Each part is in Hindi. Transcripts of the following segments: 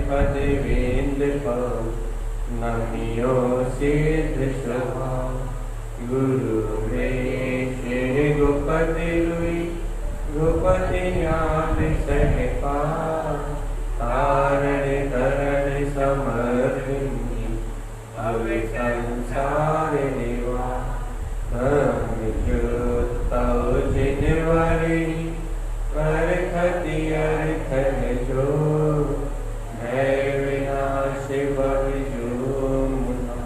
पदवेन्द्र नमियो सिद्ध स्वभाव गुरु रे श्री गोपति लुई गोपति न्याद सहपा तारण तरण समरणी अवे संसार निवा धम तव जिनवरी कर खति अर्थ जो है विनाश भव जो मुना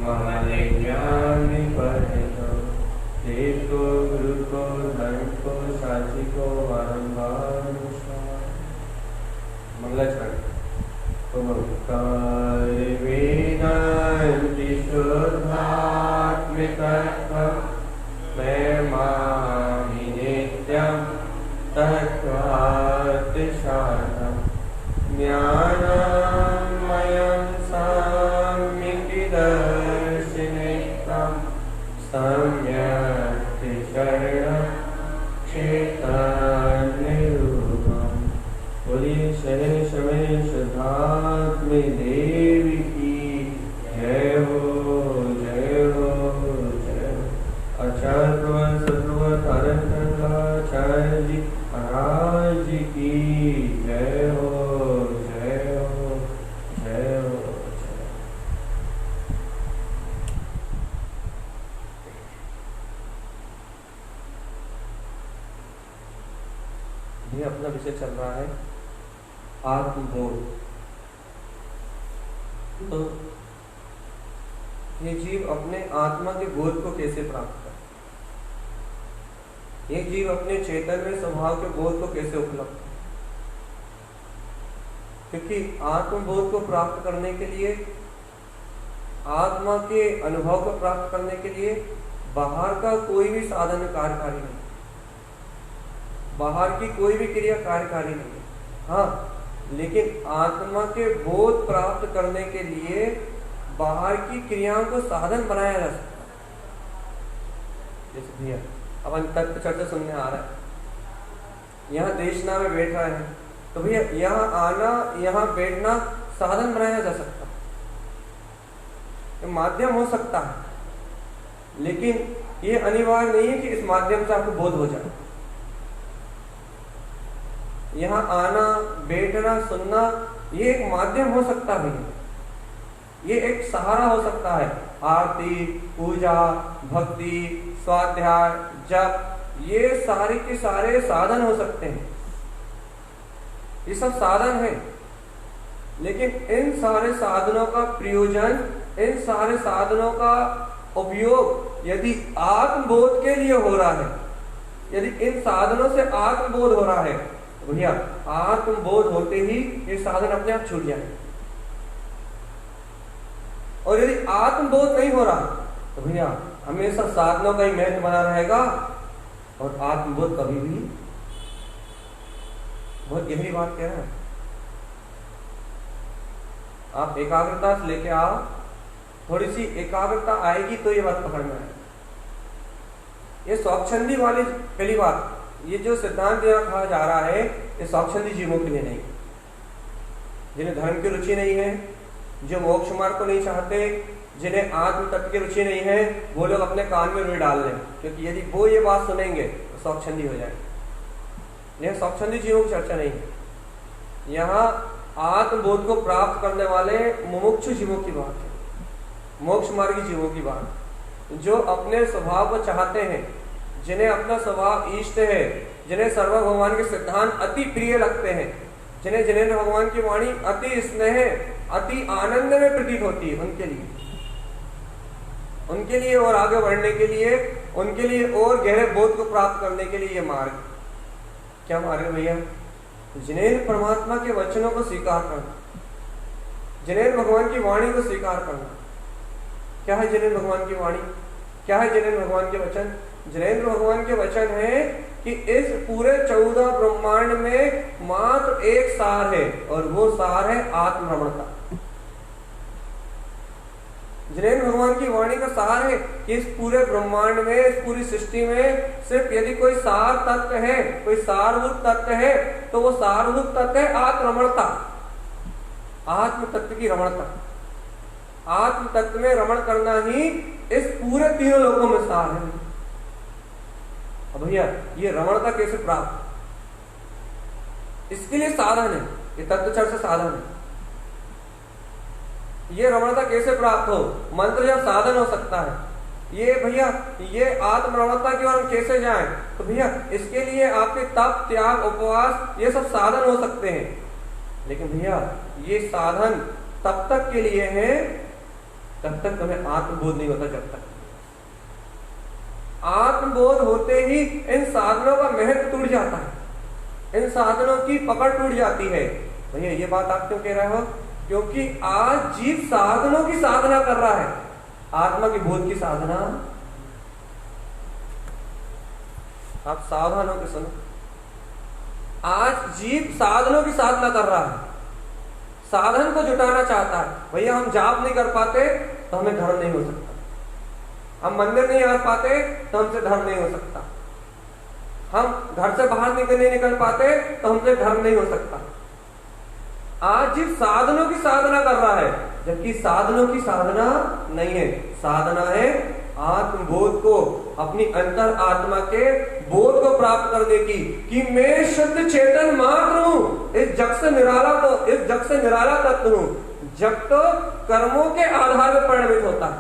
मन ज्ञान पर दो देखो गुरु को धर्म को साथी को बारंबार मंगलाचरण ओंकार वेदांति शुद्धात्मिकत्वं मैं मामि नित्यं तत्त्वार्थशास्त्रं ज्ञानमयं सम्यक्दर्शनेत्रं सम्यक् शरणं क्षेत्रनिरूपम्। बोलिए शरण शमय शुद्धात्म देवी की जय हो जय हो जय हो। आचार्य सद्गुरु तारकाचार्य जी महाराज जी की जय हो जय हो जय हो जय। ये अपना विषय चल रहा है आत्मबोध। तो ये जीव अपने आत्मा के बोध को कैसे प्राप्त करे, ये जीव अपने चैतन्य स्वभाव के बोध को कैसे उपलब्ध करे। क्योंकि आत्मबोध को प्राप्त करने के लिए, आत्मा के अनुभव को प्राप्त करने के लिए बाहर का कोई भी साधन कार्यकारी नहीं, बाहर की कोई भी क्रिया कार्यकारी नहीं है। हाँ, लेकिन आत्मा के बोध प्राप्त करने के लिए बाहर की क्रियाओं को साधन बनाया जा सकता है। जैसे भैया अपन तत्व चर्चा सुनने आ रहा है, यहाँ देशना में बैठ रहा है, तो भैया यहाँ आना यहाँ बैठना साधन बनाया जा सकता है, माध्यम हो सकता है, लेकिन ये अनिवार्य नहीं है कि इस माध्यम से आपको बोध हो जाए। यहाँ आना बैठना सुनना ये एक माध्यम हो सकता है, ये एक सहारा हो सकता है। आरती, पूजा, भक्ति, स्वाध्याय, जप, ये सारे के सारे साधन हो सकते हैं, ये सब साधन है। लेकिन इन सारे साधनों का प्रयोजन, इन सारे साधनों का उपयोग यदि आत्मबोध के लिए हो रहा है, यदि इन साधनों से आत्मबोध हो रहा है, तो भैया आत्मबोध होते ही ये साधन अपने आप छूट जाए। और यदि आत्मबोध नहीं हो रहा तो भैया हमेशा साधनों का ही महत्व बना रहेगा और आत्मबोध कभी भी। बहुत गहरी बात कह रहे हैं आप। एकाग्रता से लेके आओ, थोड़ी सी एकाग्रता आएगी तो ये बात पकड़ना है। ये स्वच्छंदी वाली पहली बात, ये जो सिद्धांत यहाँ कहा जा रहा है, ये स्वच्छंदी जीवों के लिए नहीं, जिन्हें धर्म की रुचि नहीं है, जो मोक्ष मार्ग को नहीं चाहते, जिन्हें आत्म तत्व की रुचि नहीं है, वो लोग अपने कान में रुई डाल लें, क्योंकि यदि वो ये बात सुनेंगे तो स्वच्छंदी हो जाएंगे। यह स्वच्छंदी जीवों की चर्चा नहीं है, यहाँ आत्मबोध को प्राप्त करने वाले मुमुक्षु जीवों की बात है, मोक्ष मार्गी जीवों की बात, जो अपने स्वभाव को चाहते हैं, जिन्हें अपना स्वभाव इष्ट है, जिन्हें सर्व भगवान के सिद्धांत अति प्रिय लगते हैं, जिन्हें जिनेन्द्र भगवान की वाणी अति स्नेह, अति आनंद में प्रतीत होती है, उनके लिए और आगे बढ़ने के लिए, उनके लिए और गहरे बोध को प्राप्त करने के लिए ये मार्ग। क्या मार्ग है भैया? जिनेन्द्र परमात्मा के वचनों को स्वीकार करना, जिनेन्द्र भगवान की वाणी को स्वीकार करना। क्या है जिनेन्द्र भगवान की वाणी? क्या है जिनेन्द्र भगवान के वचन? जिनेन्द्र भगवान के वचन है कि इस पूरे 14 ब्रह्मांड में मात्र एक सार है, और वो सार है आत्मरमणता। जिनेन्द्र भगवान की वाणी का सार है कि इस पूरे ब्रह्मांड में, इस पूरी सृष्टि में सिर्फ यदि कोई सार तत्व है, कोई सारभूत तत्व है, तो वो सारभूत तत्व है आत्मरमणता, आत्म तत्व की रमणता। आत्म तत्व में रमण करना ही इस पूरे तीनों लोकों में सार है। अब भैया ये रमणता कैसे प्राप्त, इसके लिए साधन है, ये तत्वचर्चा साधन है। ये रमणता कैसे प्राप्त हो, मंत्र जब साधन हो सकता है। ये भैया ये आत्म रमणता की ओर हम कैसे जाएं, तो भैया इसके लिए आपके तप, त्याग, उपवास ये सब साधन हो सकते हैं। लेकिन भैया ये साधन तब तक के लिए है तब तक तुम्हें आत्मबोध नहीं होता। जब तक आत्मबोध होते ही इन साधनों का महत्व टूट जाता है, इन साधनों की पकड़ टूट जाती है। भैया ये बात आप क्यों कह रहे हो, क्योंकि आज जीव साधनों की साधना कर रहा है, आत्मा की बोध की साधना। आप सावधान होकर सुनो, आज जीव साधनों की साधना कर रहा है, साधन को जुटाना चाहता है। भैया हम जाप नहीं कर पाते तो हमें धर्म नहीं हो सकता, हम मंदिर नहीं आ पाते तो हमसे धर्म नहीं हो सकता, हम घर से बाहर नहीं निकल पाते तो हमसे धर्म नहीं हो सकता। आज जीव साधनों की साधना कर रहा है, जबकि साधनों की साधना नहीं है। साधना है आत्मबोध को, अपनी अंतर आत्मा के बोध को प्राप्त करने की, कि मैं शुद्ध चेतन मात्र हूं, इस जग से निराला तत्व हूं। जग तो कर्मों के आधार पर परिणमित होता है,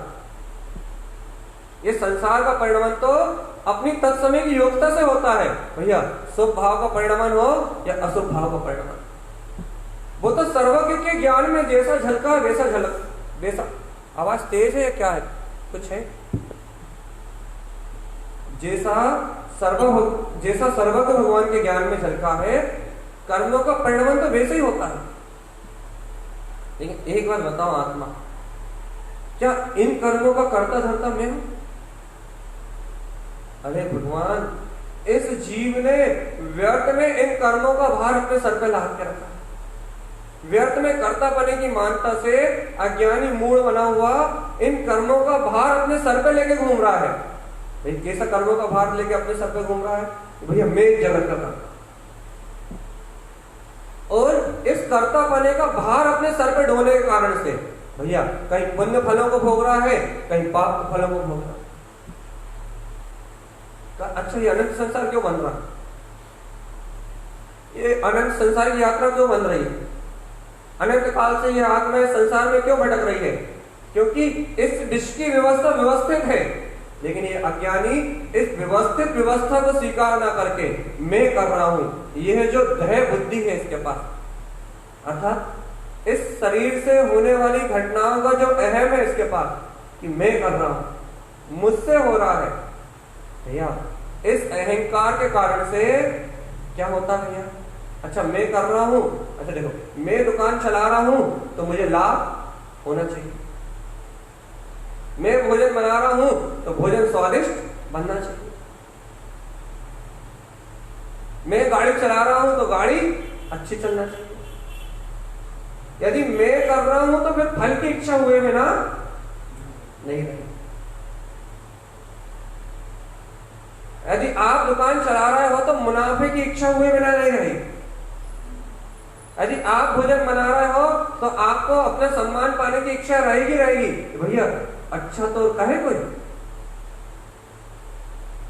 ये संसार का परिणमन तो अपनी तत्समय की योग्यता से होता है। भैया शुभ भाव का परिणमन हो या अशुभ भाव का परिणमन, वो तो सर्वज्ञ के ज्ञान में जैसा झलका वैसा आवाज तेज है या क्या है, कुछ है? जैसा सर्वज्ञ भगवान के ज्ञान में झलका है, कर्मों का परिणमन तो वैसे ही होता है। लेकिन एक बात बताओ आत्मा, क्या इन कर्मों का कर्ता धर्ता मैं हूं? अरे भगवान, इस जीव ने व्यर्थ में इन कर्मों का भार अपने सर पे लाद के रखा, व्यर्थ में कर्ता बने की मानता से अज्ञानी मूढ़ बना हुआ इन कर्मों का भार अपने सर पे लेके घूम रहा है। भाई कैसा कर्मों का भार लेके अपने सर पे घूम रहा है? भैया मैं जगत का कर्ता, और इस कर्ता बने का भार अपने सर पे ढोने के कारण से भैया कहीं पुण्य फलों को भोग रहा है, कहीं पाप फलों को भोग रहा है। अच्छा ये अनंत संसार क्यों बन रहा है? ये अनंत संसार की यात्रा क्यों बन रही है? अनंत काल से ये आत्मा संसार में क्यों भटक रही है? क्योंकि इस डिश की व्यवस्था व्यवस्थित है, लेकिन ये अज्ञानी इस व्यवस्थित व्यवस्था को स्वीकार ना करके मैं कर रहा हूं, यह जो दह बुद्धि है इसके पास, अर्थात इस शरीर से होने वाली घटनाओं का जो अहम है इसके पास, कि मैं कर रहा हूं, मुझसे हो रहा है। भैया इस अहंकार के कारण से क्या होता है भैया? अच्छा मैं कर रहा हूं, अच्छा देखो मैं दुकान चला रहा हूं तो मुझे लाभ होना चाहिए, मैं भोजन बना रहा हूं तो भोजन स्वादिष्ट बनना चाहिए, मैं गाड़ी चला रहा हूं तो गाड़ी अच्छी चलना चाहिए। यदि मैं कर रहा हूं तो फिर फल की इच्छा हुए बिना नहीं रही। यदि आप दुकान चला रहे हो तो मुनाफे की इच्छा हुए बिना नहीं रही। यदि आप भोजन बना रहे हो तो आपको अपना सम्मान पाने की इच्छा रहेगी। भैया अच्छा तो कहे कोई।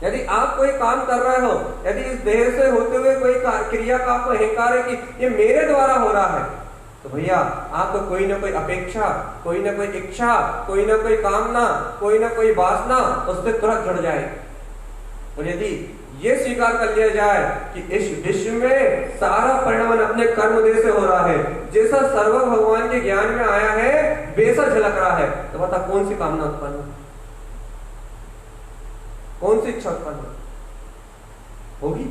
यदि आप कोई काम कर रहे हो, यदि इस देह से होते हुए कोई क्रिया का आपको अहंकार है कि ये मेरे द्वारा हो रहा है, तो भैया आपको कोई ना कोई अपेक्षा, कोई ना कोई इच्छा, कोई ना कोई कामना, कोई ना कोई वासना उससे तुरंत जुड़ जाएगी। और यदि ये स्वीकार कर लिया जाए कि इस विश्व में सारा परिणमन अपने कर्म देह से हो रहा है, जैसा सर्व भगवान के ज्ञान में आया है वैसा झलक रहा है, तो बता कौन सी कामना उत्पन्न हो, कौन सी इच्छा उत्पन्न होगी?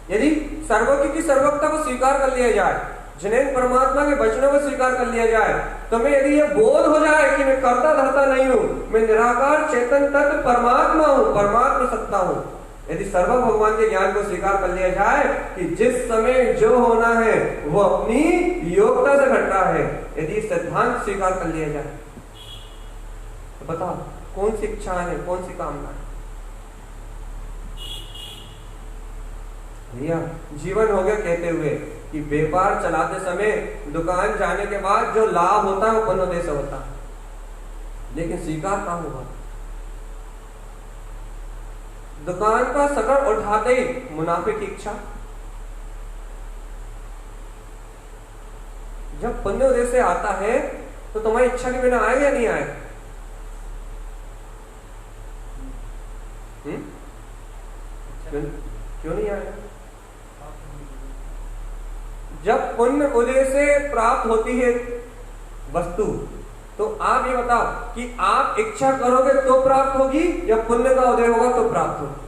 यदि सर्वज्ञ की सर्वज्ञता को स्वीकार कर लिया जाए, जिन्हें परमात्मा के वचनों को स्वीकार कर लिया जाए, तो मैं यदि यह बोध हो जाए कि मैं कर्ता धर्ता नहीं हूं, मैं निराकार चेतन तत्व परमात्मा हूं, परमात्मा सत्ता हूं, यदि सर्व भगवान के ज्ञान को स्वीकार कर लिया जाए कि जिस समय जो होना है वो अपनी योग्यता से घट रहा है, यदि सिद्धांत स्वीकार कर लिया जाए तो बताओ कौन सी इच्छा है, कौन सी कामना है? भैया जीवन हो गया कहते हुए कि व्यापार चलाते समय दुकान जाने के बाद जो लाभ होता है वो पुण्योदय से होता है, लेकिन स्वीकार कहां होगा? दुकान का शटर उठाते ही मुनाफे की इच्छा। जब पुण्योदय से आता है तो तुम्हारी इच्छा के बिना आए या नहीं आए? क्यों नहीं आए? जब पुण्य उदय से प्राप्त होती है वस्तु, तो आप ये बताओ कि आप इच्छा करोगे तो प्राप्त होगी या पुण्य का उदय होगा तो प्राप्त होगी?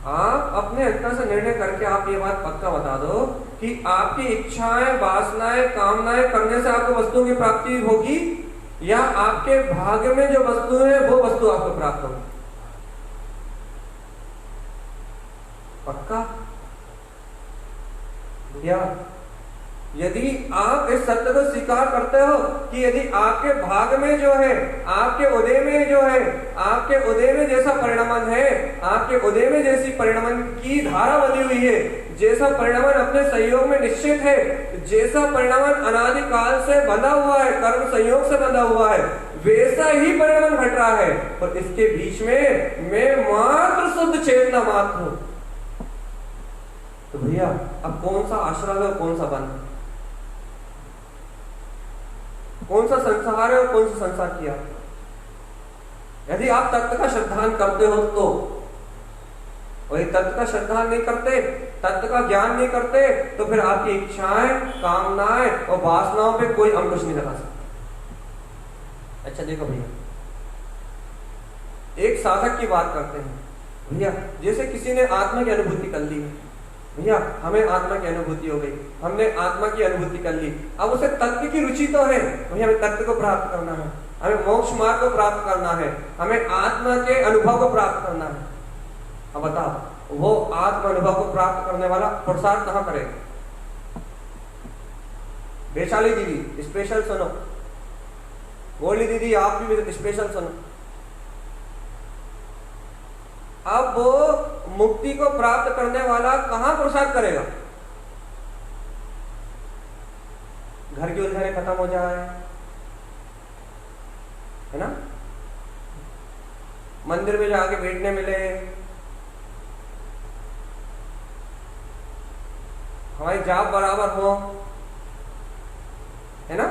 आप अपने अंतर से निर्णय करके आप ये बात पक्का बता दो कि आपकी इच्छाएं, वासनाएं, कामनाएं करने से आपको वस्तुओं की प्राप्ति होगी या आपके भाग्य में जो वस्तु है वो वस्तु आपको प्राप्त होगी। पक्का? या यदि आप इस सत्य को स्वीकार करते हो कि यदि आपके भाग में जो है, आपके उदय में जो है, आपके उदय में जैसा परिणमन है, आपके उदय में जैसी परिणमन की धारा बनी हुई है, जैसा परिणमन अपने संयोग में निश्चित है, जैसा परिणमन अनादि काल से बंधा हुआ है, कर्म संयोग से बंधा हुआ है, वैसा ही परिणमन घट रहा है, और इसके बीच में मैं मात्र शुद्ध चेतना मात्र हूं। तो भैया अब कौन सा आश्रम है और कौन सा बंध है? कौन सा संसार है और कौन सा संसार किया? यदि आप तत्व का श्रद्धान करते हो तो, वही तत्व का श्रद्धान नहीं करते, तत्व का ज्ञान नहीं करते, तो फिर आपकी इच्छाएं, कामनाएं और वासनाओं पे कोई अंकुश नहीं लगा सकता। अच्छा देखो भैया, एक साधक की बात करते हैं। भैया जैसे किसी ने आत्मा की अनुभूति कर ली है, भैया हमें आत्मा की अनुभूति हो गई, हमने आत्मा की अनुभूति कर ली, अब उसे तत्व की रुचि तो है, भैया हमें तत्व को प्राप्त करना है, हमें मोक्ष मार्ग को प्राप्त करना है, हमें आत्मा के अनुभव को प्राप्त करना है। अब बताओ वो आत्म अनुभव को प्राप्त करने वाला पुरुषार्थ कहां करेगा? वैशाली दीदी स्पेशल सुनो, गोली दीदी आप भी स्पेशल सुनो। अब वो मुक्ति को प्राप्त करने वाला कहां पुरुषार्थ करेगा? घर की उलझने खत्म हो जाए, है ना, मंदिर में जाके बैठने मिले, हमारी जाप बराबर हो, है ना,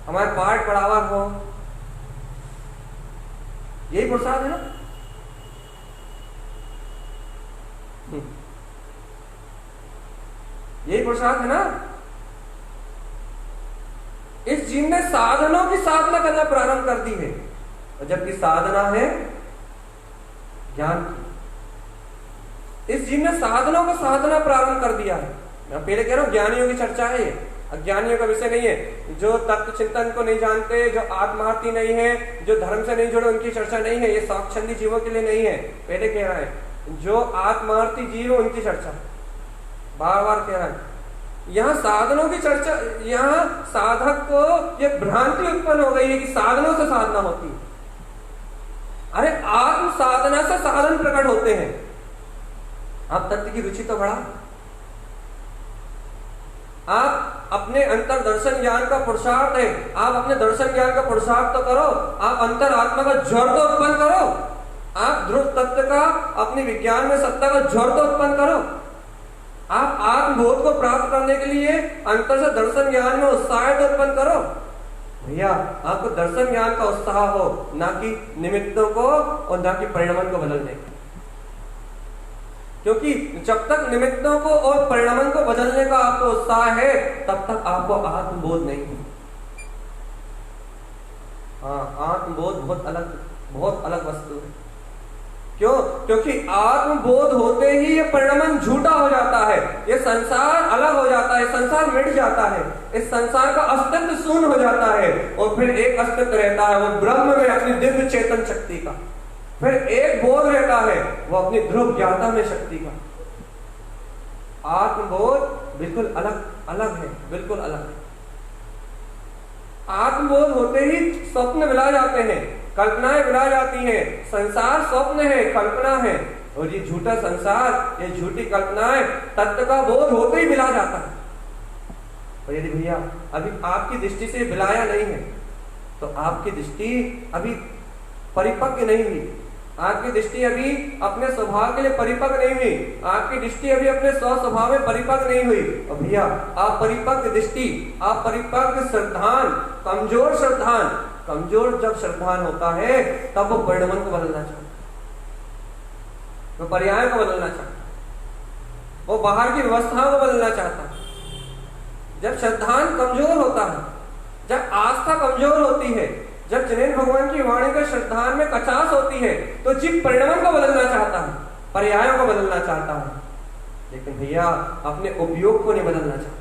हमारे पाठ बराबर हो, यही पुरुषार्थ है ना? यही पुरुषार्थ है ना? इस जीव ने साधनों की साधना करना प्रारंभ कर दी है, और जबकि साधना है ज्ञान की। इस जीव ने साधनों को साधना प्रारंभ कर दिया है। मैं पहले कह रहा हूं ज्ञानियों की चर्चा है, अज्ञानियों का विषय नहीं है। जो तत्व चिंतन को नहीं जानते, जो आत्मार्थी नहीं है, जो धर्म से नहीं जुड़े, उनकी चर्चा नहीं है। ये स्वाच्छंदी जीवों के लिए नहीं है, पहले कह रहा है। जो आत्मार्थी जीव है उनकी चर्चा बार बार कह रहा है। यहाँ साधनों की चर्चा, यहाँ साधक को यह भ्रांति उत्पन्न हो गई है कि साधनों से साधना होती है। अरे आत्म साधना से साधन प्रकट होते हैं। आप तत्व की रुचि तो बढ़ा, आप अपने अंतर दर्शन ज्ञान का पुरुषार्थ है, आप अपने दर्शन ज्ञान का पुरुषार्थ तो करो, आप अंतर आत्मा का ज्वर तो उत्पन्न करो, आप ध्रुव तत्व का अपनी विज्ञान में सत्ता का ज्वर तो उत्पन्न करो, आप आत्मबोध को प्राप्त करने के लिए अंतर से दर्शन ज्ञान में उत्साह तो उत्पन्न करो। भैया आपको दर्शन ज्ञान का उत्साह हो, ना कि निमित्तों को और ना कि परिणामन को बदलने का। क्योंकि जब तक निमित्तों को और परिणामन को बदलने का आपको उत्साह है, तब तक आपको आत्मबोध नहीं है। हाँ, आत्मबोध बहुत अलग वस्तु है। क्यों? क्योंकि आत्मबोध होते ही ये परिणमन झूठा हो जाता है, ये संसार अलग हो जाता है, संसार मिट जाता है, इस संसार का अस्तित्व शून्य हो जाता है और फिर एक अस्तित्व रहता है वो ब्रह्म में अपनी दिव्य चेतन शक्ति का। फिर एक बोध रहता है वो अपनी ध्रुव ज्ञाता में शक्ति का। आत्मबोध बिल्कुल अलग अलग है, बिल्कुल अलग है। आत्मबोध होते ही स्वप्न मिला जाते हैं, कल्पनाएं मिला जाती हैं। संसार स्वप्न है, कल्पना है, और ये झूठा संसार, ये झूठी कल्पनाएं तत्व का बोध होते ही मिला जाता है। और यदि भैया अभी आपकी दृष्टि से मिलाया नहीं है तो आपकी दृष्टि अभी परिपक्व नहीं हुई, आपकी दृष्टि अभी अपने स्वभाव के लिए परिपक्व नहीं हुई, आपकी दृष्टि अभी अपने स्वभाव में परिपक्व नहीं हुई। और भैया आप परिपक्व दृष्टि, आप परिपक्व श्रद्धान, कमजोर श्रद्धान, कमजोर जब श्रद्धान होता है तब वो परिणमन को बदलना चाहता है, वो पर्याय को बदलना चाहता है, वो बाहर की व्यवस्थाओं को बदलना चाहता है। जब श्रद्धान कमजोर होता है, जब आस्था कमजोर होती है, जब जिनेन्द्र भगवान की वाणी का श्रद्धान में कचास होती है तो जीव परिणमन को बदलना चाहता है, पर्यायों को बदलना चाहता है, लेकिन भैया अपने उपयोग को नहीं बदलना चाहता।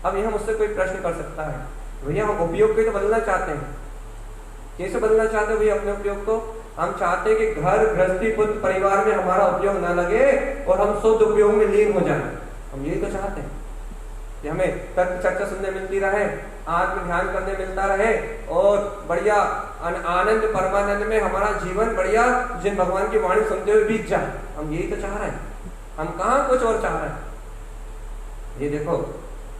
अब यह मुझसे कोई प्रश्न कर सकता है, भैया हम उपयोग को तो बदलना चाहते हैं, कैसे बदलना चाहते हैं भैया अपने उपयोग को? हम चाहते हैं कि घर गृहस्थी पुत्र परिवार में हमारा उपयोग ना लगे और हम शुद्ध उपयोग में लीन हो जाएं। हम यही तो चाहते हैं कि हमें तर्क चर्चा सुनने मिलती रहे, आत्म ध्यान करने मिलता रहे और बढ़िया आनंद परमानंद में हमारा जीवन बढ़िया जिन भगवान की वाणी सुनते हुए बीत जाए। हम यही तो चाह रहे हैं, हम कहाँ कुछ और चाह रहे हैं। ये देखो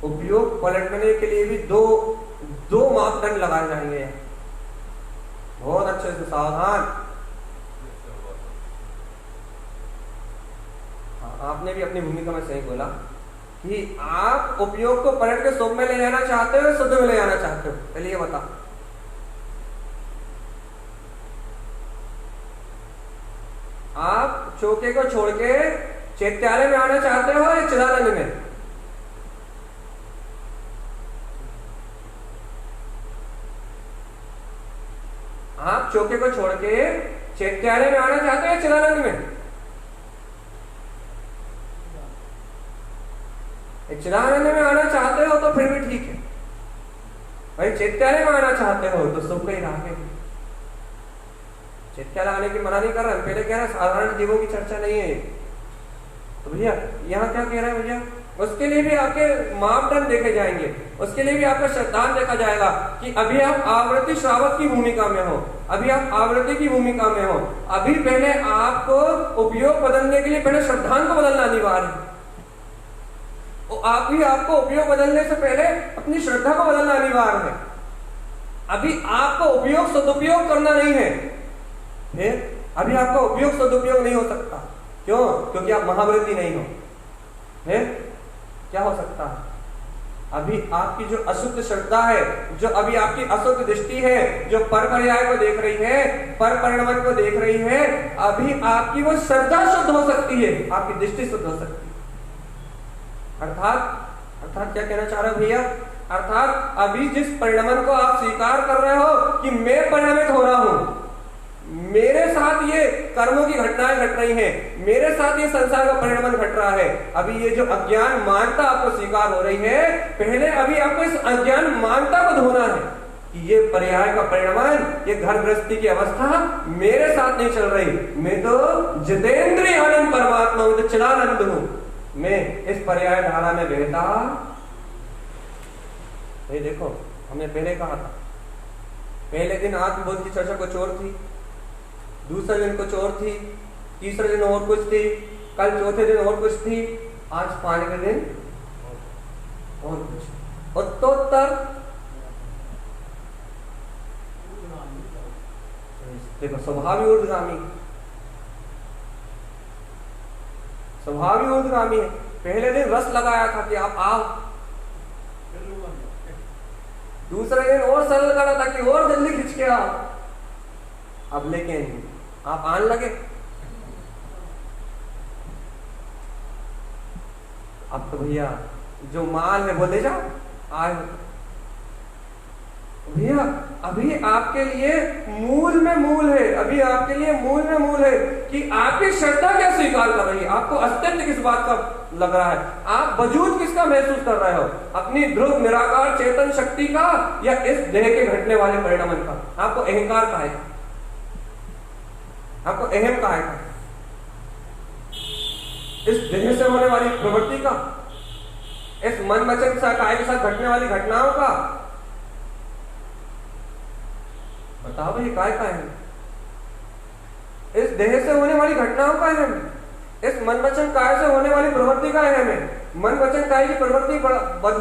उपयोग पलटने के लिए भी दो मापदंड लगाए जाएंगे, बहुत अच्छे से सावधान। आपने भी अपनी भूमिका में सही बोला कि आप उपयोग को पलट के शुभ में ले जाना चाहते हो, शुद्ध में ले जाना चाहते हो। चलिए ये बता, आप चौके को छोड़ के चैत्यालय में आना चाहते हो या चिदानंद में? आप चौके को छोड़ के चैत्यालय में आना चाहते हो या चिदानंद में? चिदानंद में आना चाहते हो तो फिर भी ठीक है, भाई चैत्यालय में आना चाहते हो तो सुख ही राह है। चैत्यालय आने की मना नहीं कर रहा, पहले कह रहा साधारण जीवों की चर्चा नहीं है। तो भैया यहाँ क्या कह रहा है भैया? उसके लिए भी आपके मापदंड देखे जाएंगे, उसके लिए भी आपका श्रद्धान देखा जाएगा कि अभी आप आवृत्ति श्रावक की भूमिका में हो, अभी आप आवृत्ति की भूमिका में हो। अभी पहले आपको उपयोग बदलने के लिए पहले श्रद्धान को बदलना अनिवार्य है। आपको उपयोग बदलने से पहले अपनी श्रद्धा को बदलना अनिवार्य है। अभी आपको उपयोग सदुपयोग करना नहीं है, फिर अभी आपका उपयोग सदुपयोग नहीं हो सकता। क्यों? क्योंकि आप महाव्रती नहीं हो। फिर क्या हो सकता है? अभी आपकी जो अशुद्ध श्रद्धा है, जो अभी आपकी अशुद्ध दृष्टि है, जो पर पर्याय को देख रही है, पर परिणमन को देख रही है, अभी आपकी वो श्रद्धा शुद्ध हो सकती है, आपकी दृष्टि शुद्ध हो सकती है। अर्थात क्या कहना चाह रहे हो भैया? अर्थात अभी जिस परिणमन को आप स्वीकार कर रहे हो कि मैं परिणमित हो रहा हूं, मेरे साथ ये कर्मों की घटनाएं घट रही हैं, मेरे साथ ये संसार का परिणमन घट रहा है, अभी ये जो अज्ञान मानता आपको स्वीकार हो रही है, पहले अभी आपको इस अज्ञान मानता को धोना है कि ये पर्याय का परिणमन, ये घर गृहस्थी की अवस्था मेरे साथ नहीं चल रही। मैं तो जितेंद्रिय आनंद परमात्मा हूं, तो चिदानंद हूं, मैं इस पर्याय धारा में बहता। ये देखो हमने पहले कहा था, पहले दिन आत्मबोध की चर्चा कुछ और थी, दूसरे दिन कुछ और थी, तीसरे दिन और कुछ थी, कल चौथे दिन और कुछ थी, आज पांचवें दिन और कुछ। उत्तरोत्तर देखो स्वभाव ऊर्ध्वगामी, स्वभाव ही ऊर्ध्वगामी है। पहले दिन रस लगाया था कि आप आओ, दूसरे दिन और सरल करा था कि और जल्दी खिंच के आओ। अब लेकिन आप आने लगे, अब तो भैया जो माल है वो ले जाओ, आए भैया अभी आपके लिए मूल में मूल है, अभी आपके लिए मूल में मूल है कि आपकी श्रद्धा क्या स्वीकार कर रही है, आपको अस्तित्व किस बात का लग रहा है, आप वजूद किसका महसूस कर रहे हो, अपनी ध्रुव निराकार चेतन शक्ति का या इस देह के घटने वाले परिणामन का। आपको अहंकार का है, आपको अहम का है, इस देह से होने वाली प्रवृत्ति का, इस मन वचन काय के साथ घटने वाली घटनाओं का। बताओ भाई काय का है, इस देह से होने वाली घटनाओं का है, इस मन वचन काय से होने वाली प्रवृत्ति का है। मन वचन काय की प्रवृत्ति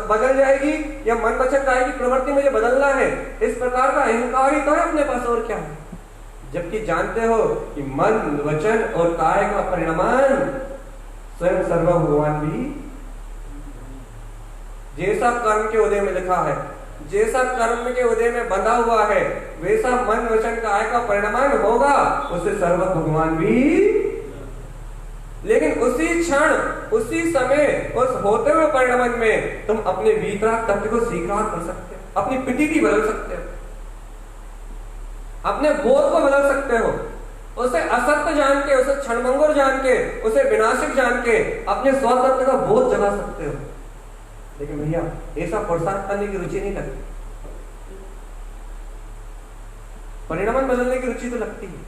बदल जाएगी या मन वचन काय की प्रवृत्ति मुझे बदलना है, इस प्रकार का अहंकार ही तो है अपने पास, और क्या है। जबकि जानते हो कि मन वचन और काय का परिणाम स्वयं सर्व भगवान भी, जैसा कर्म के उदय में लिखा है, जैसा कर्म के उदय में बंधा हुआ है, वैसा मन वचन काय का परिणाम होगा, उसे सर्व भगवान भी। लेकिन उसी क्षण, उसी समय, उस होते हुए परिणाम में तुम अपने भीतर तत्व को स्वीकार कर सकते हो, अपनी प्रतीति बदल सकते हो, अपने बोध को बदल सकते हो, उसे असत्य जान के, उसे क्षणभंगुर जान के, उसे विनाशिक जान के अपने स्वतत्व का बोध जगा सकते हो। लेकिन भैया ऐसा पुरुषार्थ करने की रुचि नहीं लगती, परिणाम बदलने की रुचि तो लगती है,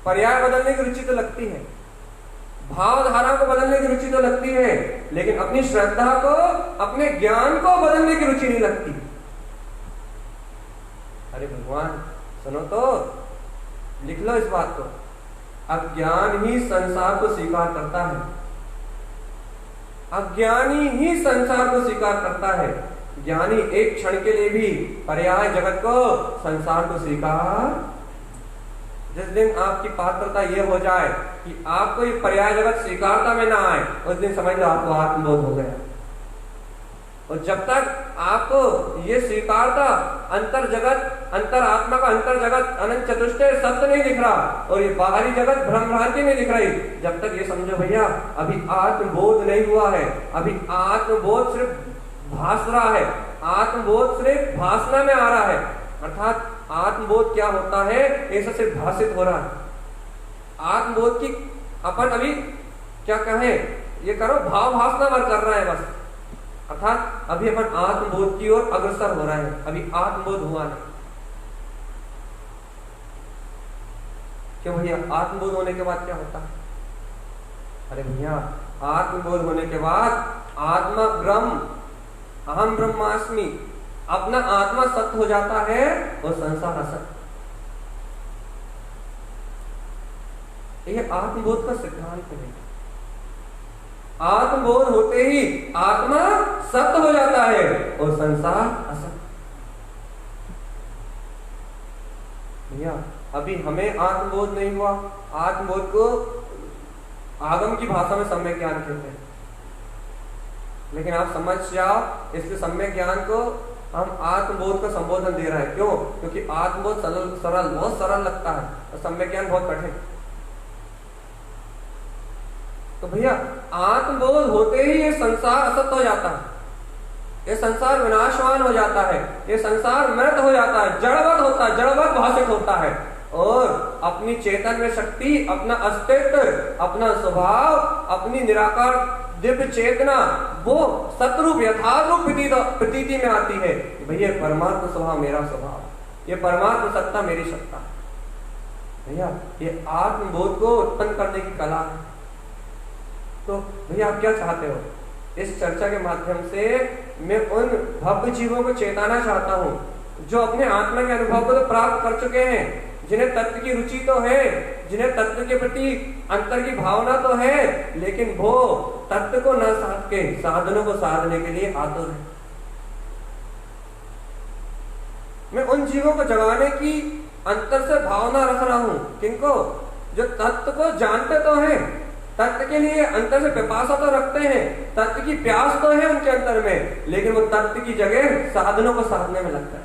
पर्याय बदलने की रुचि तो लगती है, भावधारा को बदलने की रुचि तो लगती है, लेकिन अपनी श्रद्धा को, अपने ज्ञान को बदलने की रुचि नहीं लगती। अरे भगवान सुनो तो, लिख लो इस बात को, अज्ञान ही संसार को स्वीकार करता है, अज्ञानी ही संसार को स्वीकार करता है। ज्ञानी एक क्षण के लिए भी पर्याय जगत को, संसार को स्वीकार, जिस दिन आपकी पात्रता यह हो जाए कि आपको ये पर्याय जगत स्वीकारता में ना आए, उस दिन समझ लो आपको आत्मबोध हो गया। और जब तक आपको ये स्वीकारता अंतर जगत, अंतर आत्मा का अंतर जगत अनंत चतुष्टय सत्य नहीं दिख रहा और ये बाहरी जगत भ्रम भ्रांति नहीं दिख रही, जब तक ये समझो भैया अभी आत्मबोध नहीं हुआ है, अभी आत्मबोध सिर्फ भास रहा है, आत्मबोध सिर्फ भासना में आ रहा है। अर्थात आत्मबोध क्या होता है, ऐसा सिर्फ भाषित हो रहा है। आत्मबोध की अपन अभी क्या कहें, ये करो भाव भासना भर कर रहा है बस, अर्थात अभी अपन आत्मबोध की ओर अग्रसर हो रहा है, अभी आत्मबोध हुआ नहीं। क्यों भैया, आत्मबोध होने के बाद क्या होता है? अरे भैया आत्मबोध होने के बाद आत्मा ब्रह्म, अहम ब्रह्मास्मि, अपना आत्मा सत्य हो जाता है और संसार असत्य। यह आत्मबोध का सिद्धांत है। आत्मबोध होते ही आत्मा सत्य हो जाता है और संसार असत्य। भैया अभी हमें आत्मबोध नहीं हुआ, आत्मबोध को आगम की भाषा में सम्यक ज्ञान कहते हैं, लेकिन आप समझ जाओ इसलिए सम्यक ज्ञान को हम आत्मबोध का संबोधन दे रहे हैं। क्यों? क्योंकि आत्मबोध सरल बहुत सरल लगता है और सम्यक ज्ञान बहुत कठिन। तो भैया आत्मबोध होते ही ये संसार असत्य हो जाता है, ये संसार विनाशवान हो जाता है, ये संसार मृत हो जाता है, जड़वत होता है, जड़वत भाषित होता है और अपनी चेतन में शक्ति, अपना अस्तित्व, अपना स्वभाव, अपनी निराकार दिव्य चेतना वो सतरूप यथार्थ रूप प्रतीति में आती है। भैया परमात्मा स्वभाव मेरा स्वभाव, ये परमात्मा सत्ता मेरी सत्ता। भैया ये आत्मबोध को उत्पन्न करने की कला है। तो भैया आप क्या चाहते हो? इस चर्चा के माध्यम से मैं उन भव्य जीवों को चेताना चाहता हूँ जो अपने आत्मा के अनुभव को तो प्राप्त कर चुके हैं, जिन्हें तत्व की रुचि तो है, जिन्हें तत्व के प्रति अंतर की भावना तो है, लेकिन वो तत्व को न साध के साधनों को साधने के लिए आतुर है। मैं उन जीवों को जगाने की अंतर से भावना रख रहा हूं। किनको? जो तत्व को जानते तो हैं, तत्व के लिए अंतर से पिपासा तो रखते हैं, तत्व की प्यास तो है उनके अंतर में, लेकिन वो तत्व की जगह साधनों को साधने में लगता है।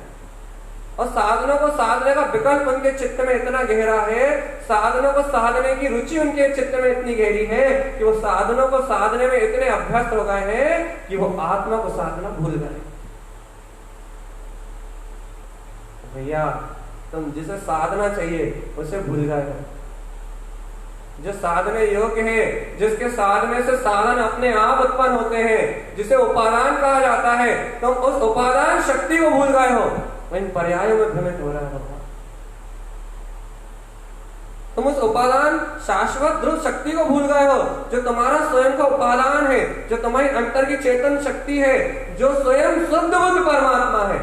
और साधनों को साधने का विकल्प उनके चित्त में इतना गहरा है, साधनों को साधने की रुचि उनके चित्त में इतनी गहरी है कि वो साधनों को साधने में इतने अभ्यस्त हो गए हैं कि वो आत्मा को साधना भूल गए। भैया तुम जिसे साधना चाहिए उसे भूल गए हो। जो साधने योग्य है, जिसके साधने से साधन अपने आप उत्पन्न होते हैं, जिसे उपादान कहा जाता है, तुम उस उपादान शक्ति को भूल गए हो। इन पर्यायों में भ्रमित हो रहा है। तुम उस उपादान शाश्वत ध्रुव शक्ति को भूल गए हो, जो तुम्हारा स्वयं का उपादान है, जो तुम्हारी अंतर की चेतन शक्ति है, जो स्वयं शुद्ध बुद्ध परमात्मा है।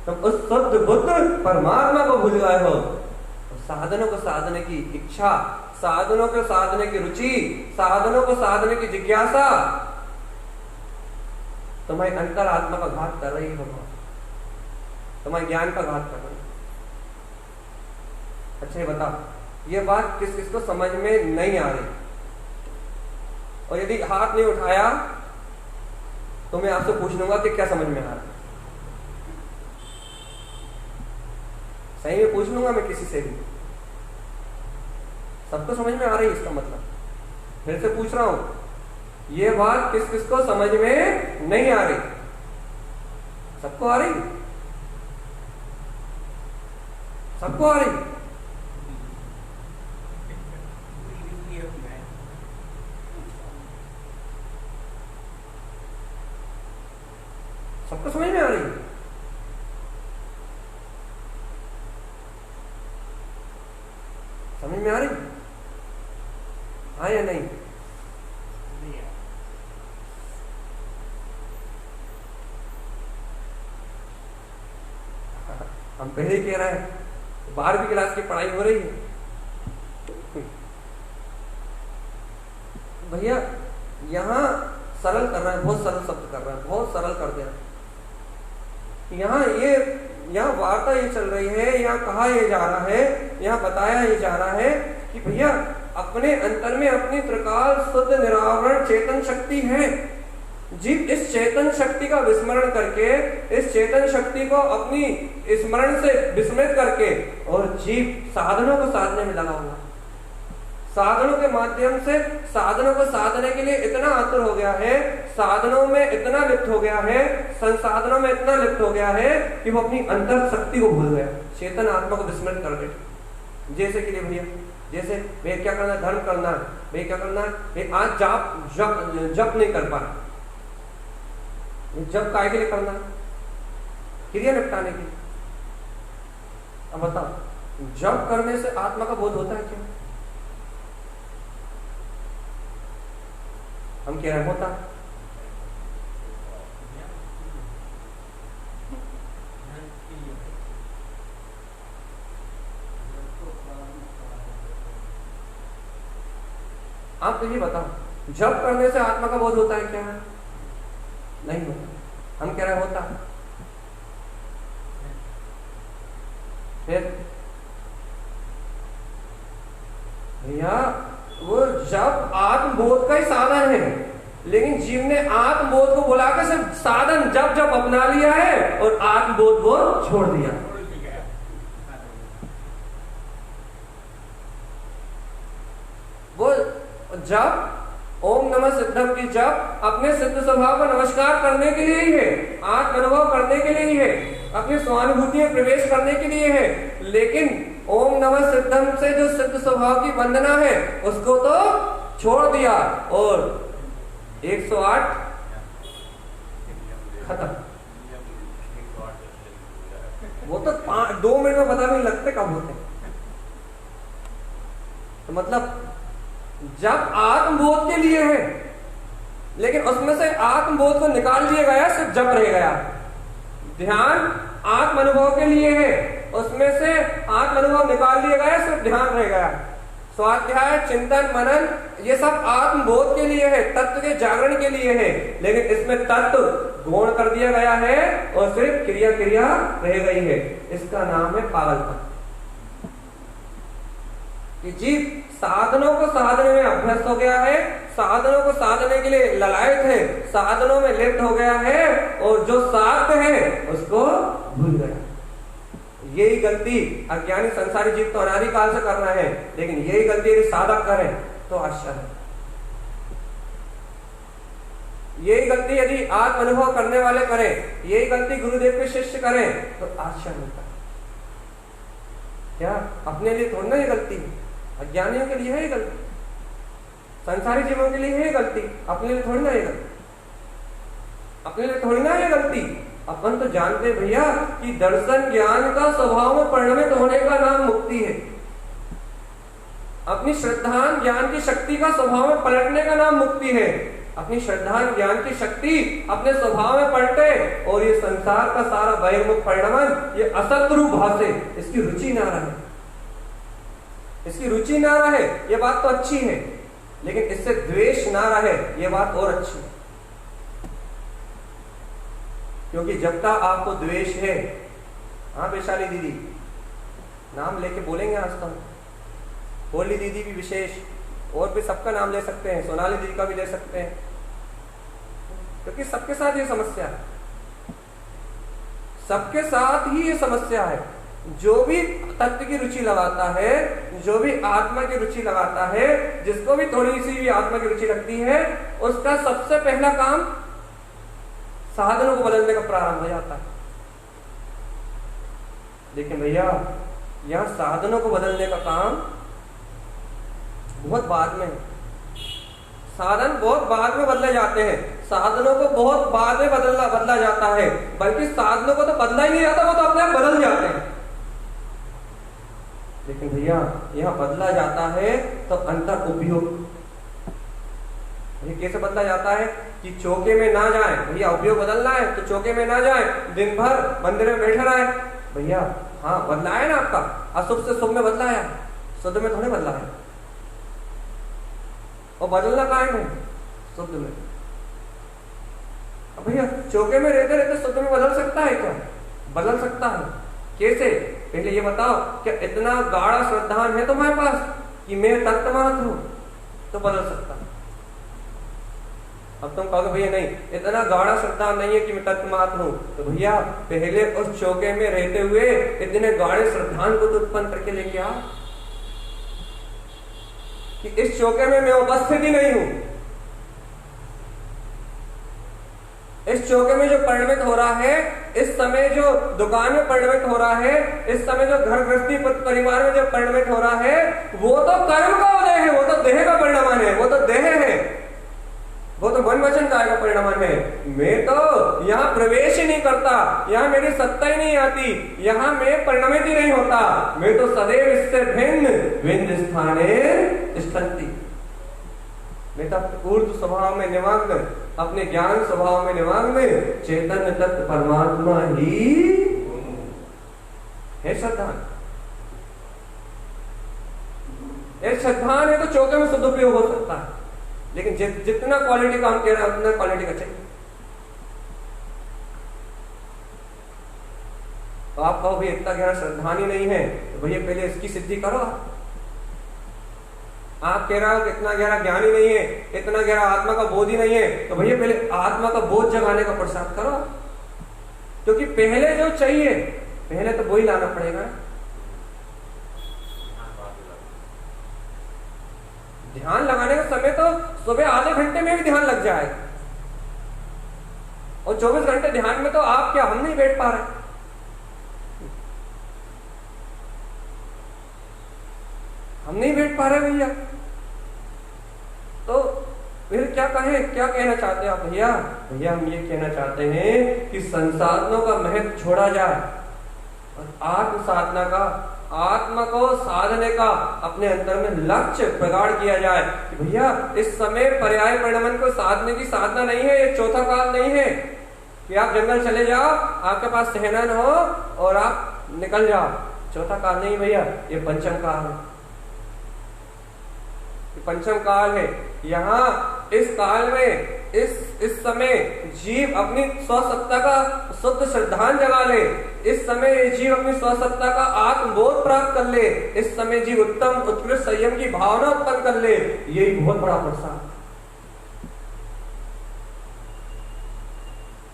तुम उस शुद्ध बुद्ध परमात्मा को भूल गए हो। साधनों को साधने की इच्छा, साधनों को साधने की रुचि, साधनों को साधने की जिज्ञासा तुम्हारी अंतर आत्मा का घात कर रही है, तुम्हारे ज्ञान का घात कर रही है। अच्छा ये बता, ये बात किस किस को समझ में नहीं आ रही? और यदि हाथ नहीं उठाया तो मैं आपसे पूछ लूंगा कि क्या समझ में आ रहा है। सही में पूछ लूंगा मैं किसी से भी। सबको समझ में आ रही है इसका मतलब? फिर से पूछ रहा हूं, ये बात किस किस को समझ में नहीं आ रही? सबको आ रही? सबको आ रही? सबको समझ में आ रही? समझ में आ रही? हाँ या नहीं? हम पहले कह रहे हैं 12वीं क्लास की पढ़ाई हो रही है भैया। यहां सरल कर रहे हैं, बहुत सरल शब्द कर रहे हैं, बहुत सरल कर दे रहे हैं। यहाँ वार्ता ये चल रही है, यहाँ कहा यह जा रहा है, यहाँ बताया ये जा रहा है कि भैया अपने अंतर में अपनी त्रिकाल शुद्ध निरावरण चेतन शक्ति है। जीव इस चेतन शक्ति का विस्मरण करके, इस चेतन शक्ति को अपनी स्मरण से विस्मृत करके, और जीव साधनों को साधने में लगा हुआ, साधनों के माध्यम से साधनों को साधने के लिए इतना आतुर हो गया है, साधनों में इतना लिप्त हो गया है, संसाधनों में इतना लिप्त हो गया है कि वो अपनी अंतर शक्ति को भूल गया, चेतन आत्मा को विस्मृत कर बैठे। जैसे कि भैया, जैसे भैया क्या करना है? धर्म करना है। भैया क्या करना है? भैया आज जप नहीं कर पाए। जप काय के लिए करना है? क्रिया निपटाने के लिए। अब बताओ, जप करने से आत्मा का बोध होता है क्या? हम कह रहे हैं होता। आप तो ये बताओ, जप करने से आत्मा का बोध होता है क्या? नहीं होता। हम कह रहे हैं होता। फिर भैया वो जब आत्मबोध का ही साधन है, लेकिन जीव ने आत्मबोध को बुलाकर सिर्फ साधन जब जब अपना लिया है और आत्मबोध को छोड़ दिया। वो जब ओम नमः सिद्धम की जप अपने सिद्ध स्वभाव को नमस्कार करने के लिए ही है, आत्म अनुभव करने के लिए ही है, अपनी स्वानुभूति में प्रवेश करने के लिए है। लेकिन ओम नमः सिद्धम से जो सिद्ध स्वभाव की वंदना है उसको तो छोड़ दिया और 108 खत्म। वो तो 2 मिनट में पता नहीं लगते कब होते। तो मतलब जब आत्मबोध के लिए है, लेकिन उसमें से आत्मबोध को निकाल दिया गया, सिर्फ जप रह गया। ध्यान आत्म अनुभव के लिए है, उसमें से आत्म अनुभव निकाल दिया गया, सिर्फ ध्यान रह गया। स्वाध्याय, चिंतन, मनन ये सब आत्मबोध के लिए है, तत्व के जागरण के लिए है, लेकिन इसमें तत्व गौण कर दिया गया है और सिर्फ क्रिया क्रिया रह गई है। इसका नाम है पागलपन। कि जीव साधनों को साधने में अभ्यस्त हो गया है, साधनों को साधने के लिए ललायत है, साधनों में लिप्त हो गया है और जो साध्य है उसको भूल गया। यही गलती अज्ञानी संसारी जीव तो अनादि काल से कर रहे हैं, लेकिन यही गलती यदि साधक करें तो आश्चर्य है। यही गलती यदि आत्म अनुभव करने वाले करें, यही गलती गुरुदेव के शिष्य करें तो आश्चर्य होता है। क्या अपने लिए थोड़ी ना ये गलती है, अज्ञानियों के लिए है ये गलती, संसारी जीवों के लिए है ये गलती, अपने लिए थोड़ी ना ये गलती, अपने लिए थोड़ी ना ये गलती। अपन तो जानते भैया कि दर्शन ज्ञान का स्वभाव में परिणमित होने का नाम मुक्ति है। अपनी श्रद्धा ज्ञान की शक्ति का स्वभाव में पलटने का नाम मुक्ति है। अपनी श्रद्धा ज्ञान की शक्ति अपने स्वभाव में पलटे और ये संसार का सारा बहिर्मुख परिणमन, ये असत रूप भाषे, इसकी रुचि ना रहे, इसकी रुचि ना रहे, ये बात तो अच्छी है, लेकिन इससे द्वेष ना रहे, ये बात और अच्छी है। क्योंकि जब तक आपको द्वेष है, हाँ वैशाली दीदी नाम लेके बोलेंगे आज तक, होली दीदी भी विशेष, और भी सबका नाम ले सकते हैं, सोनाली दीदी का भी ले सकते हैं, क्योंकि सबके साथ ये समस्या है, सबके साथ ही ये समस्या है। जो भी तत्व की रुचि लगाता है, जो भी आत्मा की रुचि लगाता है, जिसको भी थोड़ी सी भी आत्मा की रुचि लगती है, उसका सबसे पहला काम साधनों को बदलने का प्रारंभ हो जाता है। लेकिन भैया यहां साधनों को बदलने का काम बहुत बाद में है, साधन बहुत बाद में बदले जाते हैं, साधनों को बहुत बाद में बदला जाता है, बल्कि साधनों को तो बदला ही नहीं जाता, वो तो अपने आप बदल जाते हैं। लेकिन भैया यहां बदला जाता है तो अंतर उपयोग, ये कैसे बदला जाता है कि चौके में ना जाए, भैया उपयोग बदलना है तो चौके में ना जाए, दिन भर मंदिर में बैठे रहे, भैया हाँ बदला है ना आपका, अशुभ से शुभ में बदला है, शुद्ध में थोड़े बदला है, और बदलना कायम है शुद्ध में। अब भैया चौके में रहते रहते शुद्ध में बदल सकता है क्या? बदल सकता है। कैसे? पहले ये बताओ कि इतना गाढ़ा श्रद्धान है तुम्हारे पास कि मैं तत्वमात्र हूं, तो बदल सकता है। अब तुम कहोगे भैया नहीं, इतना गाढ़ा श्रद्धा नहीं है कि मैं तत्वमात्र हूं, तो भैया पहले उस चौके में रहते हुए इतने गाढ़े श्रद्धान को तो उत्पन्न करके लेके आओ कि इस चौके में मैं उपस्थित ही नहीं हूं। इस चौके में जो परिणमित हो रहा है, इस समय जो दुकान में परिणमित हो रहा है, इस समय जो घर गृहस्थी परिवार में जो परिणमित हो रहा है, वो तो कर्म का उदय है, वो तो देह का परिणाम है, वो तो देह है, वो तो मन वचन काय का परिणाम है। मैं तो यहाँ प्रवेश ही नहीं करता, यहाँ मेरी सत्ता ही नहीं आती, यहाँ मैं परिणमित ही नहीं होता, मैं तो सदैव इससे भिन्न भिन्न स्थाने स्थिति, मैं तो ऊर्ध्व स्वभाव में निमग्न, अपने ज्ञान स्वभाव में निमग्न चैतन्य तत्व परमात्मा ही है। श्रद्धान एक श्रद्धान है तो चौके में सदुपयोग हो सकता है, लेकिन जितना क्वालिटी का हम कह रहे हैं उतना क्वालिटी का चाहिए। तो आप कहो भाई इतना गहरा श्रद्धान ही नहीं है, तो भैया पहले इसकी सिद्धि करो। आप कह रहे हो कि इतना गहरा ज्ञान ही नहीं है, इतना गहरा आत्मा का बोध ही नहीं है, तो भैया पहले आत्मा का बोध जगाने का प्रसाद करो, क्योंकि पहले जो चाहिए पहले तो वही लाना पड़ेगा। ध्यान लगाने का समय तो सुबह आधे घंटे में भी ध्यान लग जाए, और 24 घंटे ध्यान में तो आप क्या, हम नहीं बैठ पा रहे, हम नहीं बैठ पा रहे भैया। तो फिर क्या कहें, क्या कहना चाहते हैं आप भैया? भैया हम ये कहना चाहते हैं कि संसाधनों का महत्व छोड़ा जाए और आत्म साधना का, आत्मा को साधने का अपने अंदर में लक्ष्य प्रगाढ़ किया जाए कि भैया इस समय पर्याय परिणमन को साधने की साधना नहीं है, ये चौथा काल नहीं है कि आप जंगल चले जाओ, आपके पास सहना न हो और आप निकल जाओ, चौथा काल नहीं भैया, ये पंचम काल है, पंचम काल है। यहाँ इस काल में इस समय जीव अपनी स्वसत्ता का शुद्ध श्रद्धान जगा ले, इस समय जीव अपनी स्वसत्ता का आत्मबोध प्राप्त कर ले, इस समय जीव उत्तम उत्कृष्ट संयम की भावना उत्पन्न कर ले, यही बहुत बड़ा पुरुषार्थ,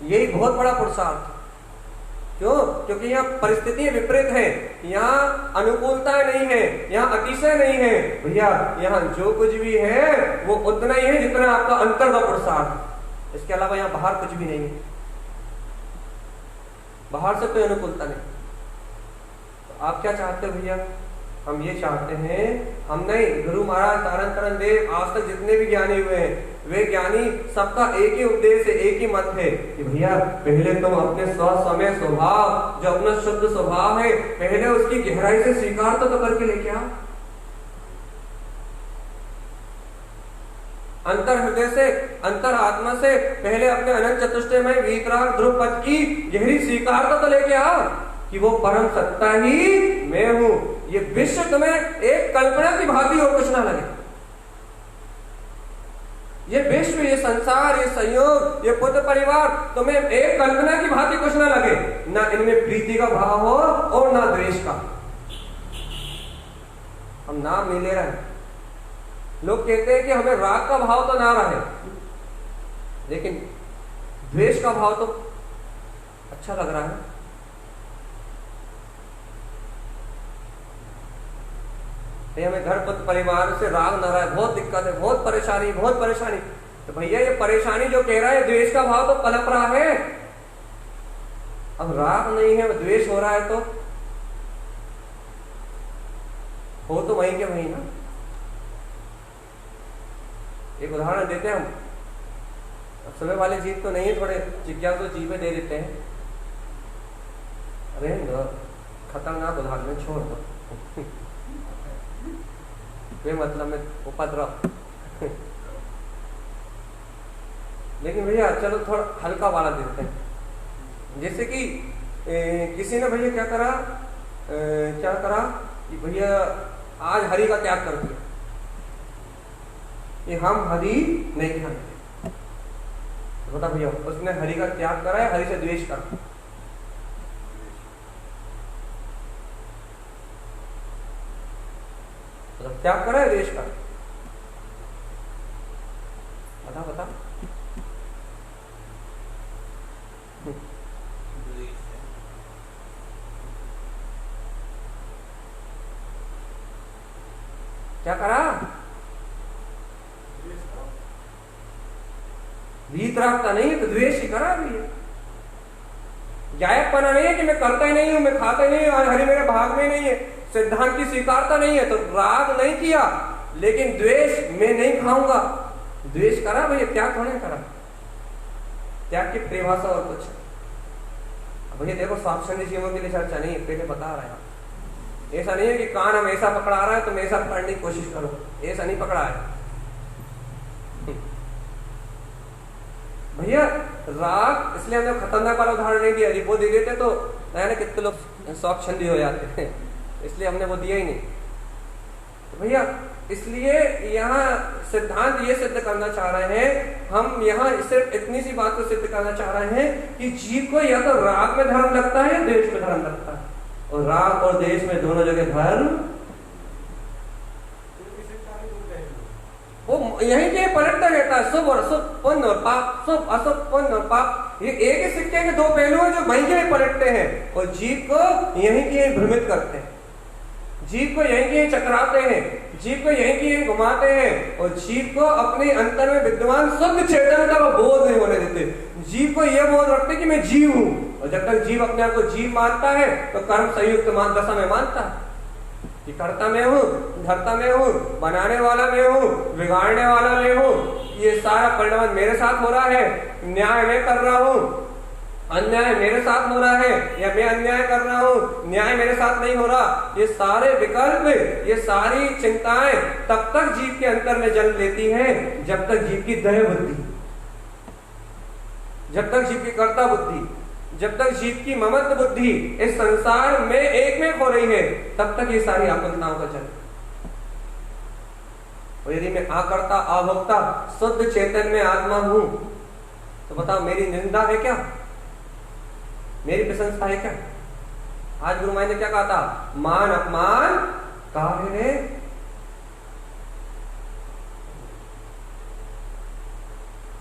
यही बहुत बड़ा पुरुषार्थ। क्यों? क्योंकि यहाँ परिस्थिति विपरीत है, यहाँ अनुकूलता नहीं है, यहाँ अतिशय नहीं है भैया, यहाँ जो कुछ भी है वो उतना ही है जितना आपका अंतर का पुरुषार्थ, इसके अलावा यहाँ बाहर कुछ भी नहीं है, बाहर से कोई अनुकूलता नहीं। तो आप क्या चाहते हो भैया? हम ये चाहते हैं, हम नहीं, गुरु महाराज तारण तरण देव आज तक जितने भी ज्ञानी हुए हैं वे ज्ञानी सबका एक ही उपदेश है, एक ही मत है कि भैया पहले तुम अपने स्वसमय स्वभाव, जो अपना शुद्ध स्वभाव है, पहले उसकी गहराई से स्वीकार तो करके लेके आओ। अंतर हृदय से, अंतर आत्मा से पहले अपने अनंत चतुष्टयमय वीतराग ध्रुव पद की गहरी स्वीकार तो लेके आओ कि वो परम सत्ता ही मैं हूं। ये विश्व तुम्हें एक कल्पना की भांति और कुछ ना लगे। ये विश्व, ये संसार, ये संयोग, ये पुत्र परिवार तुम्हें एक कल्पना की भांति कुछ ना लगे। ना इनमें प्रीति का भाव हो और ना द्वेष का। हम नाम नहीं ले रहे हैं। लोग कहते हैं कि हमें राग का भाव तो ना रहे, लेकिन द्वेष का भाव तो अच्छा लग रहा है। हमें घर पुत्र परिवार से राग न रहा है, बहुत दिक्कत है, बहुत परेशानी, बहुत परेशानी। तो भैया ये परेशानी जो कह रहा है, द्वेष का भाव तो पलप रहा है। अब राग नहीं है, द्वेष हो रहा है, तो हो तो वहीं के वहीं ना। एक उदाहरण देते हैं हम। अब सुबह वाले जीव तो नहीं है, थोड़े जिज्ञासु जीव दे देते हैं। अरे खतरनाक उदाहरण छोड़ दो वे मतलब में उपद्रव लेकिन भैया चलो थोड़ा हल्का वाला देते हैं। जैसे कि किसी ने भैया क्या करा कि भैया आज हरि का त्याग कर दिया कि हम हरि नहीं खाएंगे। तो बता भैया, उसने हरि का त्याग करा है, हरि से द्वेष करा। त्याग करा है, द्वेष का? बता क्या करा? वीतराग का नहीं है तो द्वेष ही करा भी है। जायकपना नहीं है कि मैं करता ही नहीं हूं, मैं खाता ही नहीं हूं, हरि मेरे भाग में नहीं है, सिद्धांत की स्वीकारता नहीं है, तो राग नहीं किया, लेकिन द्वेष मैं नहीं खाऊंगा, द्वेष करा भैया, त्याग थोड़ा करा। त्याग की परिभाषा और कुछ भैया देखो, स्वाक्षणी जीवों के लिए चर्चा नहीं है, पहले बता रहा है। ऐसा नहीं है कि कान हम ऐसा पकड़ा रहा है तुम ऐसा पकड़ने की कोशिश करो, ऐसा नहीं पकड़ा है भैया। राग इसलिए हमने खतरनाक वाला उदाहरण नहीं दिया, वो दे देते तो कितने लोग स्वाक्षणी हो जाते हैं, इसलिए हमने वो दिया ही नहीं। तो भैया इसलिए यहाँ सिद्धांत ये सिद्ध करना चाह रहे हैं, हम यहाँ सिर्फ इतनी सी बात को सिद्ध करना चाह रहे हैं कि जीव को या तो राग में धर्म लगता है या द्वेष में धर्म लगता है, और राग और द्वेष में दोनों जगह धर्म वो यहीं के पलटता रहता है। शुभ और अशुभ, पुण्य और पाप, शुभ अशुभ, पुण्य और पाप, ये एक ही सिक्के के दो पहलू हैं जो वहीं के पलटते हैं और जीव को यहीं के भ्रमित करते हैं, जीव को यहीं के चकराते हैं, जीव को यहीं के घुमाते हैं, और जीव को अपने अंतर में विद्यमान शुद्ध चेतन का बोध नहीं होने देते। जीव को यह बोध रखते कि मैं जीव हूं, और जब तक जीव अपने आप को जीव मानता है तो कर्म संयुक्त दशा में मानता है कि करता मैं हूं, धरता मैं हूं, बनाने वाला मैं हूं, बिगाड़ने वाला मैं हूं, ये सारा परिणाम मेरे साथ हो रहा है, न्याय मैं कर रहा हूं, अन्याय मेरे साथ हो रहा है, या मैं अन्याय कर रहा हूं, न्याय मेरे साथ नहीं हो रहा। ये सारे विकल्प, ये सारी चिंताएं तब तक जीव के अंतर में जन्म लेती हैं जब तक जीव की दया बुद्धि, जब तक जीव की कर्ता बुद्धि, जब तक जीव की ममत्व बुद्धि इस संसार में एक में हो रही है, तब तक ये सारी आकुलताओं का जन्म। और यदि मैं आकर्ता अभोक्ता शुद्ध चेतन में आत्मा हूं तो बताओ मेरी निंदा है क्या, मेरी प्रशंसा है क्या? आज गुरु महाराज ने क्या कहा था? मान अपमान काहे रे?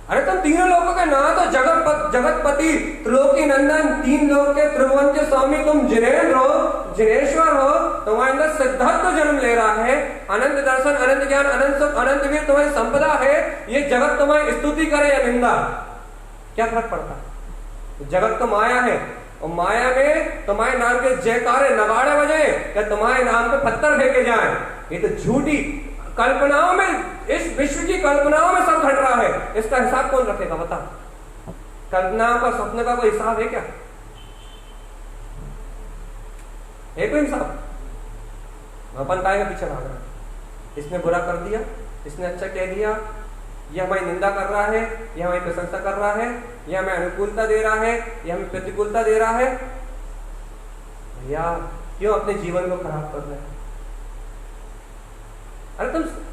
अरे तुम तीनों लोगों के ना तो जगतपति, त्रिलोकी नंदन, तीन लोक के त्रिभुवन के स्वामी तुम जिनेन्द्र हो, जिनेश्वर हो, तुम्हारे अंदर सिद्धार्थ जन्म ले रहा है, अनंत दर्शन, अनंत ज्ञान, अनंत सुख, अनंत वीर तुम्हारी संपदा है, ये जगत तुम्हारी स्तुति करे या निंदा, क्या फर्क पड़ता है? जगत तो माया है, और माया में तुम्हारे नाम के जयकारे नगाड़े बजे या तुम्हारे नाम पे पत्थर फेंके जाएं। ये तो झूठी कल्पनाओं में, इस विश्व की कल्पनाओं में सब घट रहा है। इसका हिसाब कौन रखेगा बता? कल्पनाओं का, स्वप्न का कोई हिसाब है क्या? है कोई हिसाब? अपन काय के पीछे भाग रहा है? इसने बुरा कर दिया, इसने अच्छा कह दिया, यह हमारी निंदा कर रहा है, यह हमारी प्रशंसा कर रहा है, यह हमें अनुकूलता दे रहा है, यह हमें प्रतिकूलता दे रहा है। भैया क्यों अपने जीवन को खराब कर रहे हैं? अरे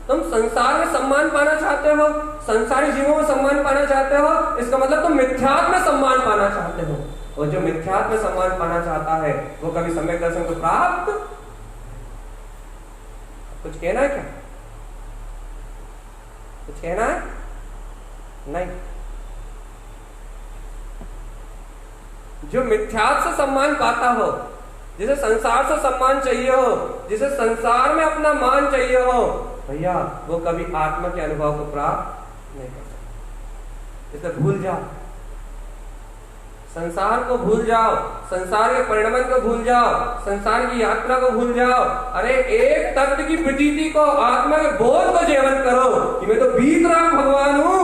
तुम संसार में सम्मान पाना चाहते हो, संसारी जीवों में सम्मान पाना चाहते हो, इसका मतलब तुम मिथ्यात्व में सम्मान पाना चाहते हो। और जो मिथ्यात्व में सम्मान पाना चाहता है वो कभी सम्यक दर्शन को प्राप्त। कुछ कहना है क्या? कुछ कहना है? नहीं। जो मिथ्यात्व से सम्मान पाता हो, जिसे संसार से सम्मान चाहिए हो, जिसे संसार में अपना मान चाहिए हो, भैया वो कभी आत्मा के अनुभव को प्राप्त नहीं कर सकता। इसे भूल जाओ, संसार को भूल जाओ, संसार के परिणमन को भूल जाओ, संसार की यात्रा को भूल जाओ। अरे एक तत्व की प्रतीति को, आत्मा के बोध को जीवन करो कि मैं तो बीतराग भगवान हूं।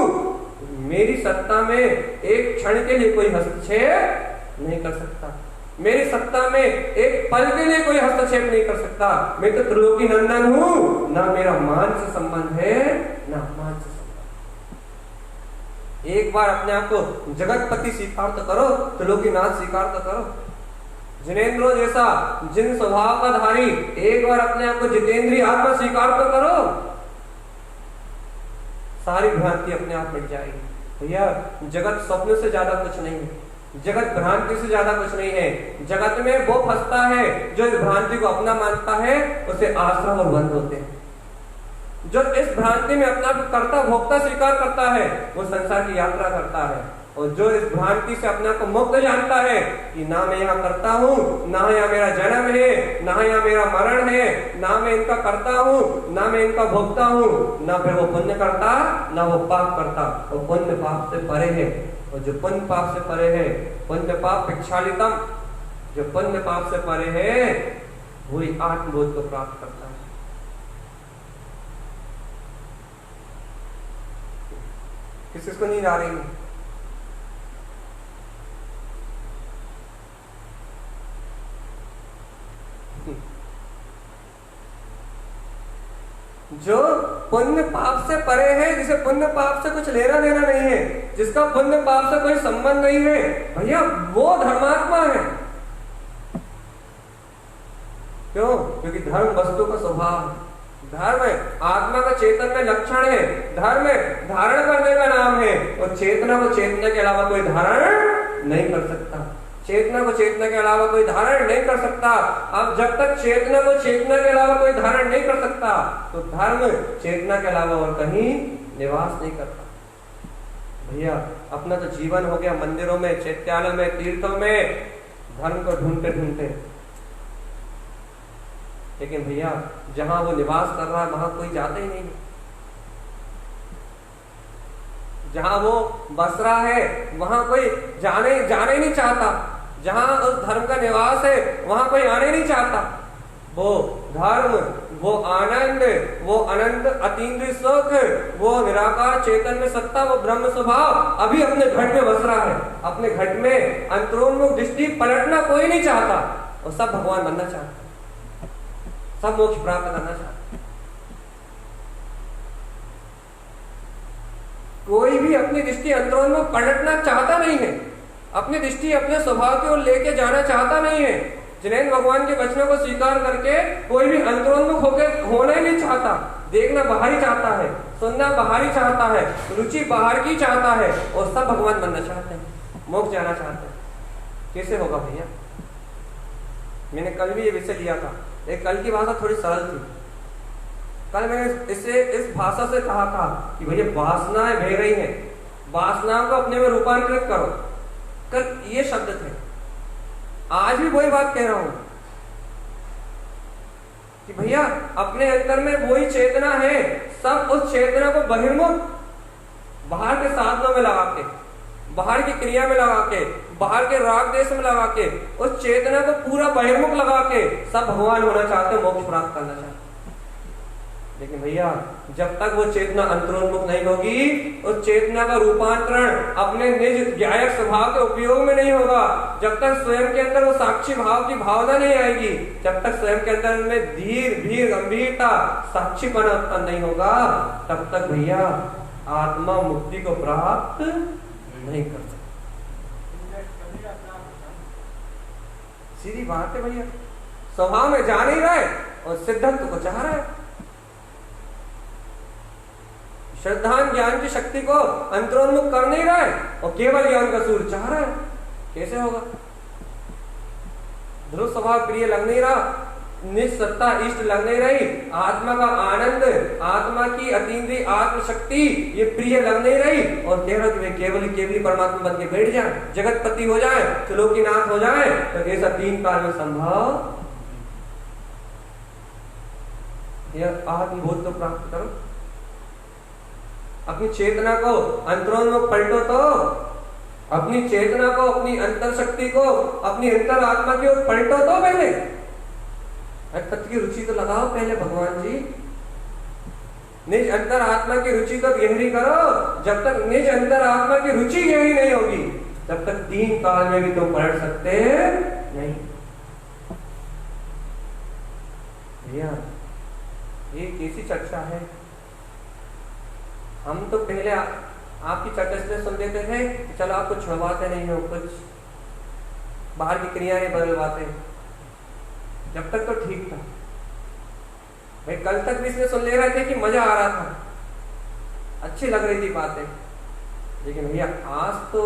मेरी सत्ता में एक क्षण के लिए कोई हस्तक्षेप नहीं कर सकता, मेरी सत्ता में एक पल के लिए कोई हस्तक्षेप नहीं कर सकता। मैं तो त्रिलोकी नंदन हूं, ना मेरा मान से संबंध है ना अपमान से। एक बार अपने आप को जगतपति स्वीकार तो करो, त्रिलोकीनाथ स्वीकार तो करो। जिनेंद्रो जैसा जिन स्वभाव का धारी, एक बार अपने आप को जितेंद्रीय आत्मा स्वीकार तो करो, सारी भ्रांति अपने आप मिट जाएगी। भैया जगत स्वप्न से ज्यादा कुछ नहीं है, जगत भ्रांति से ज्यादा कुछ नहीं है। जगत में वो फंसता है जो इस भ्रांति को अपना मानता है, उसे आश्रम और बंद होते हैं। जो इस भ्रांति में अपना कर्ता भोक्ता स्वीकार करता है वो संसार की यात्रा करता है। और जो इस भ्रांति से अपने आप को मुक्त जानता है कि ना मैं यहाँ करता हूँ, ना यहाँ मेरा जन्म है, ना यहाँ मेरा मरण है, ना मैं इनका करता हूँ, ना मैं इनका भोगता हूँ, ना फिर वो पुण्य करता ना वो पाप करता। वो पुण्य पाप से परे है, और जो पुण्य पाप से परे है, पुण्य पाप प्रक्षालितम, जो पुण्य पाप से परे है वही आत्मबोध को प्राप्त करता है। किसको नींद आ रही है? जो पुण्य पाप से परे है, जिसे पुण्य पाप से कुछ लेना देना नहीं है, जिसका पुण्य पाप से कोई संबंध नहीं है, भैया वो धर्मात्मा है। क्यों? क्योंकि धर्म वस्तु का स्वभाव है, धर्म आत्मा का चेतन में लक्षण है, धर्म धारण करने का नाम है। और चेतना को चेतना के अलावा कोई धारण नहीं कर सकता, चेतना को चेतना के अलावा कोई धारण नहीं कर सकता। अब जब तक चेतना को चेतना के अलावा कोई धारण नहीं कर सकता तो धर्म चेतना के अलावा और कहीं निवास नहीं करता। भैया अपना तो जीवन हो गया मंदिरों में, चैत्यालयों में, तीर्थों में, धर्म को ढूंढते ढूंढते। लेकिन भैया जहां वो निवास कर रहा है वहां कोई जाता ही नहीं, जहां वो बस रहा है वहां कोई जाने ही नहीं चाहता, जहां उस धर्म का निवास है वहां कोई आने नहीं चाहता। वो धर्म, वो आनंद, वो अनंत अतीन्द्रिय सुख, वो निराकार चेतन में सत्ता, वो ब्रह्म स्वभाव अभी अपने घट में बस रहा है। अपने घट में अंतरोन्मुख दृष्टि पलटना कोई नहीं चाहता, और सब भगवान बनना चाहता, सब मोक्ष प्राप्त करना चाहता। कोई भी अपनी दृष्टि अंतरोन्मुख पलटना चाहता नहीं है, अपनी दृष्टि अपने स्वभाव की ओर लेके जाना चाहता नहीं है। जिनेंद्र भगवान के वचनों को स्वीकार करके कोई भी अंतरोन्मुख होकर होना ही नहीं चाहता। देखना बाहर ही चाहता है, सुनना बाहर ही चाहता है, रुचि बाहर की चाहता है, और सब भगवान बनना चाहते हैं, मोक्ष जाना चाहते हैं। कैसे होगा भैया? मैंने कल भी ये विषय लिया था, एक कल की भाषा थोड़ी सरल थी। कल मैंने इस भाषा से कहा था कि भैया वासनाएं बह रही हैं, वासनाओं को अपने में रूपांतरित करो। कल ये शब्द थे, आज भी वही बात कह रहा हूं कि भैया अपने अंदर में वही चेतना है, सब उस चेतना को बहिर्मुख बाहर के साधनों में लगा के, बाहर की क्रिया में लगा के, बाहर के राग देश में लगा के, उस चेतना को पूरा बहिर्मुख लगा के सब भगवान होना चाहते, मोक्ष प्राप्त करना चाहते। लेकिन भैया जब तक वो चेतना अंतरोन्मुख नहीं होगी, उस चेतना का रूपांतरण अपने निज ज्ञायक स्वभाव के उपयोग में नहीं होगा, जब तक स्वयं के अंदर वो साक्षी भाव की भावना नहीं आएगी, जब तक स्वयं के अंदर में धीर भीर गंभीरता साक्षीपना उत्पन्न नहीं होगा, तब तक भैया आत्मा मुक्ति को प्राप्त नहीं कर सकती। सीधी बात है भैया, स्वभाव में जा नहीं रहा है और सिद्धत्व को चाह रहा है। श्रद्धान ज्ञान की शक्ति को अंतरोन्मुख कर नहीं रहा है और केवल ज्ञान का सूर्य चाह रहा है, कैसे होगा? ध्रुव स्वभाव प्रिय लग नहीं रहा, निस्सत्ता इष्ट लग नहीं रही, आत्मा का आनंद, आत्मा की अतीन्द्रिय आत्मशक्ति ये प्रिय लग नहीं रही, और कह रहा कि वे केवली परमात्मा बन के बैठ जाए, जगतपति हो जाए, त्रिलोकीनाथ हो जाए, तो ऐसा 3 काल में संभव। यह आत्मबोध तो प्राप्त करो, अपनी चेतना को अंतरोन्मुख पलटो, तो अपनी चेतना को, अपनी अंतर शक्ति को, अपनी अंतर आत्मा की ओर पलटो तो पहले तत्व की रुचि तो लगाओ पहले भगवान जी। निज अंतर आत्मा की रुचि तो गहरी करो, जब तक निज अंतर आत्मा की रुचि गहरी नहीं होगी तब तक 3 काल में भी तुम पलट सकते नहीं। भैया ये कैसी चर्चा है? हम तो पहले आपकी चर्चा इसलिए सुन लेते थे कि चलो आपको छुड़वाते नहीं हो, कुछ बाहर की क्रियाएं बदलवाते, जब तक तो ठीक था भाई। कल तक भी इसमें सुन ले रहे थे कि मजा आ रहा था, अच्छी लग रही थी बातें, लेकिन भैया आज तो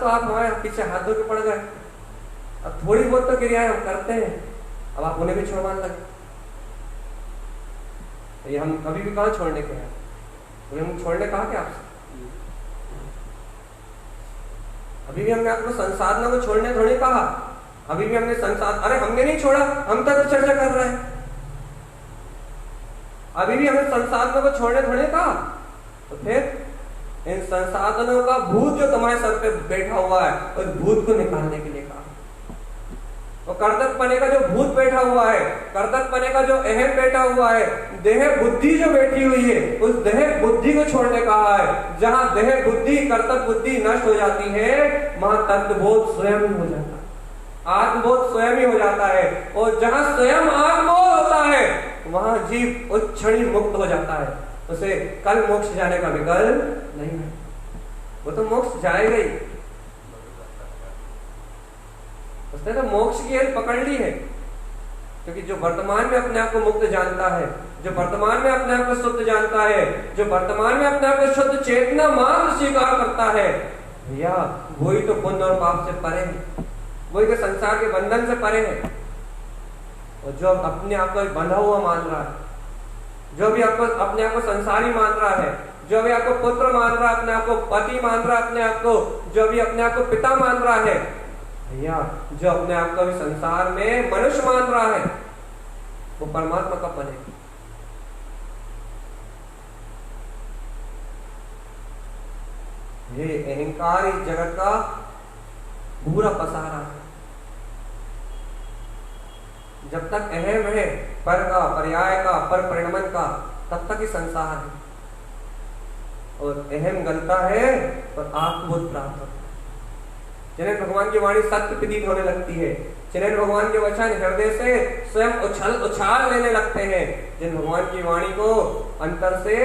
आप हमारे पीछे हाथ धो के पड़ गए। अब थोड़ी बहुत तो क्रियाएं हम करते हैं, अब आप उन्हें भी छोड़वाने लगे। ये हम अभी भी कहाँ छोड़ने के हैं? तो हम छोड़ने कहा कि आपसे अभी भी हमने आपको संसाधनों को छोड़ने थोड़ी कहा, अभी भी हमने अरे हमने नहीं छोड़ा, हम तक तो चर्चा कर रहे हैं। अभी भी हमें संसाधनों को छोड़ने थोड़ी कहा, तो फिर इन संसाधनों का भूत जो तुम्हारे सर पे बैठा हुआ है, उस भूत को निकालने के लिए कहा। और कर्तव्यपने का जो भूत बैठा हुआ है, कर्तव्यपने का जो अहम बैठा हुआ है, देह बुद्धि जो बैठी हुई है, उस देह बुद्धि को छोड़ने कहा है। जहां देह बुद्धि, कर्तव्य बुद्धि नष्ट हो जाती है, वहां तत्वबोध स्वयं ही हो जाता है, आत्मबोध स्वयं ही हो जाता है। और जहां स्वयं आत्मबोध होता है, वहां जीव उस क्षण ही मुक्त हो जाता है। उसे कल मोक्ष जाने का विकल्प नहीं है, वो तो मोक्ष जाएगा ही। उसने तो मोक्ष की हल पकड़ ली है, क्योंकि जो वर्तमान में अपने आप को मुक्त जानता है, जो वर्तमान में अपने आप को शुद्ध जानता है, जो वर्तमान में अपने आप को शुद्ध चेतना मात्र स्वीकार करता है, भैया वही तो पुण्य और पाप से परे है, वही तो संसार के बंधन से परे है। और जो अपने आप को बंधा हुआ मान रहा है, जो भी आपको अपने आप को संसारी मान रहा है, जो भी आपको पुत्र मान रहा है, अपने आप को पति मान रहा है, अपने आप को जो भी अपने आप को पिता मान रहा है, भैया जो अपने आप को भी संसार में मनुष्य मान रहा है, वो परमात्मा का पद है। ये अहंकार इस जगत का पूरा पसारा है। जब तक अहम है, पर का, पर्याय का, पर परिणमन का, तब तक ही संसार है। और अहम गलता है और आत्मबोध प्राप्त होता है। जिन्हें भगवान की वाणी सत्य प्रतीत होने लगती है, जिन्हें भगवान के वचन हृदय से स्वयं उछाल लेने लगते हैं, जिन भगवान की वाणी को अंतर से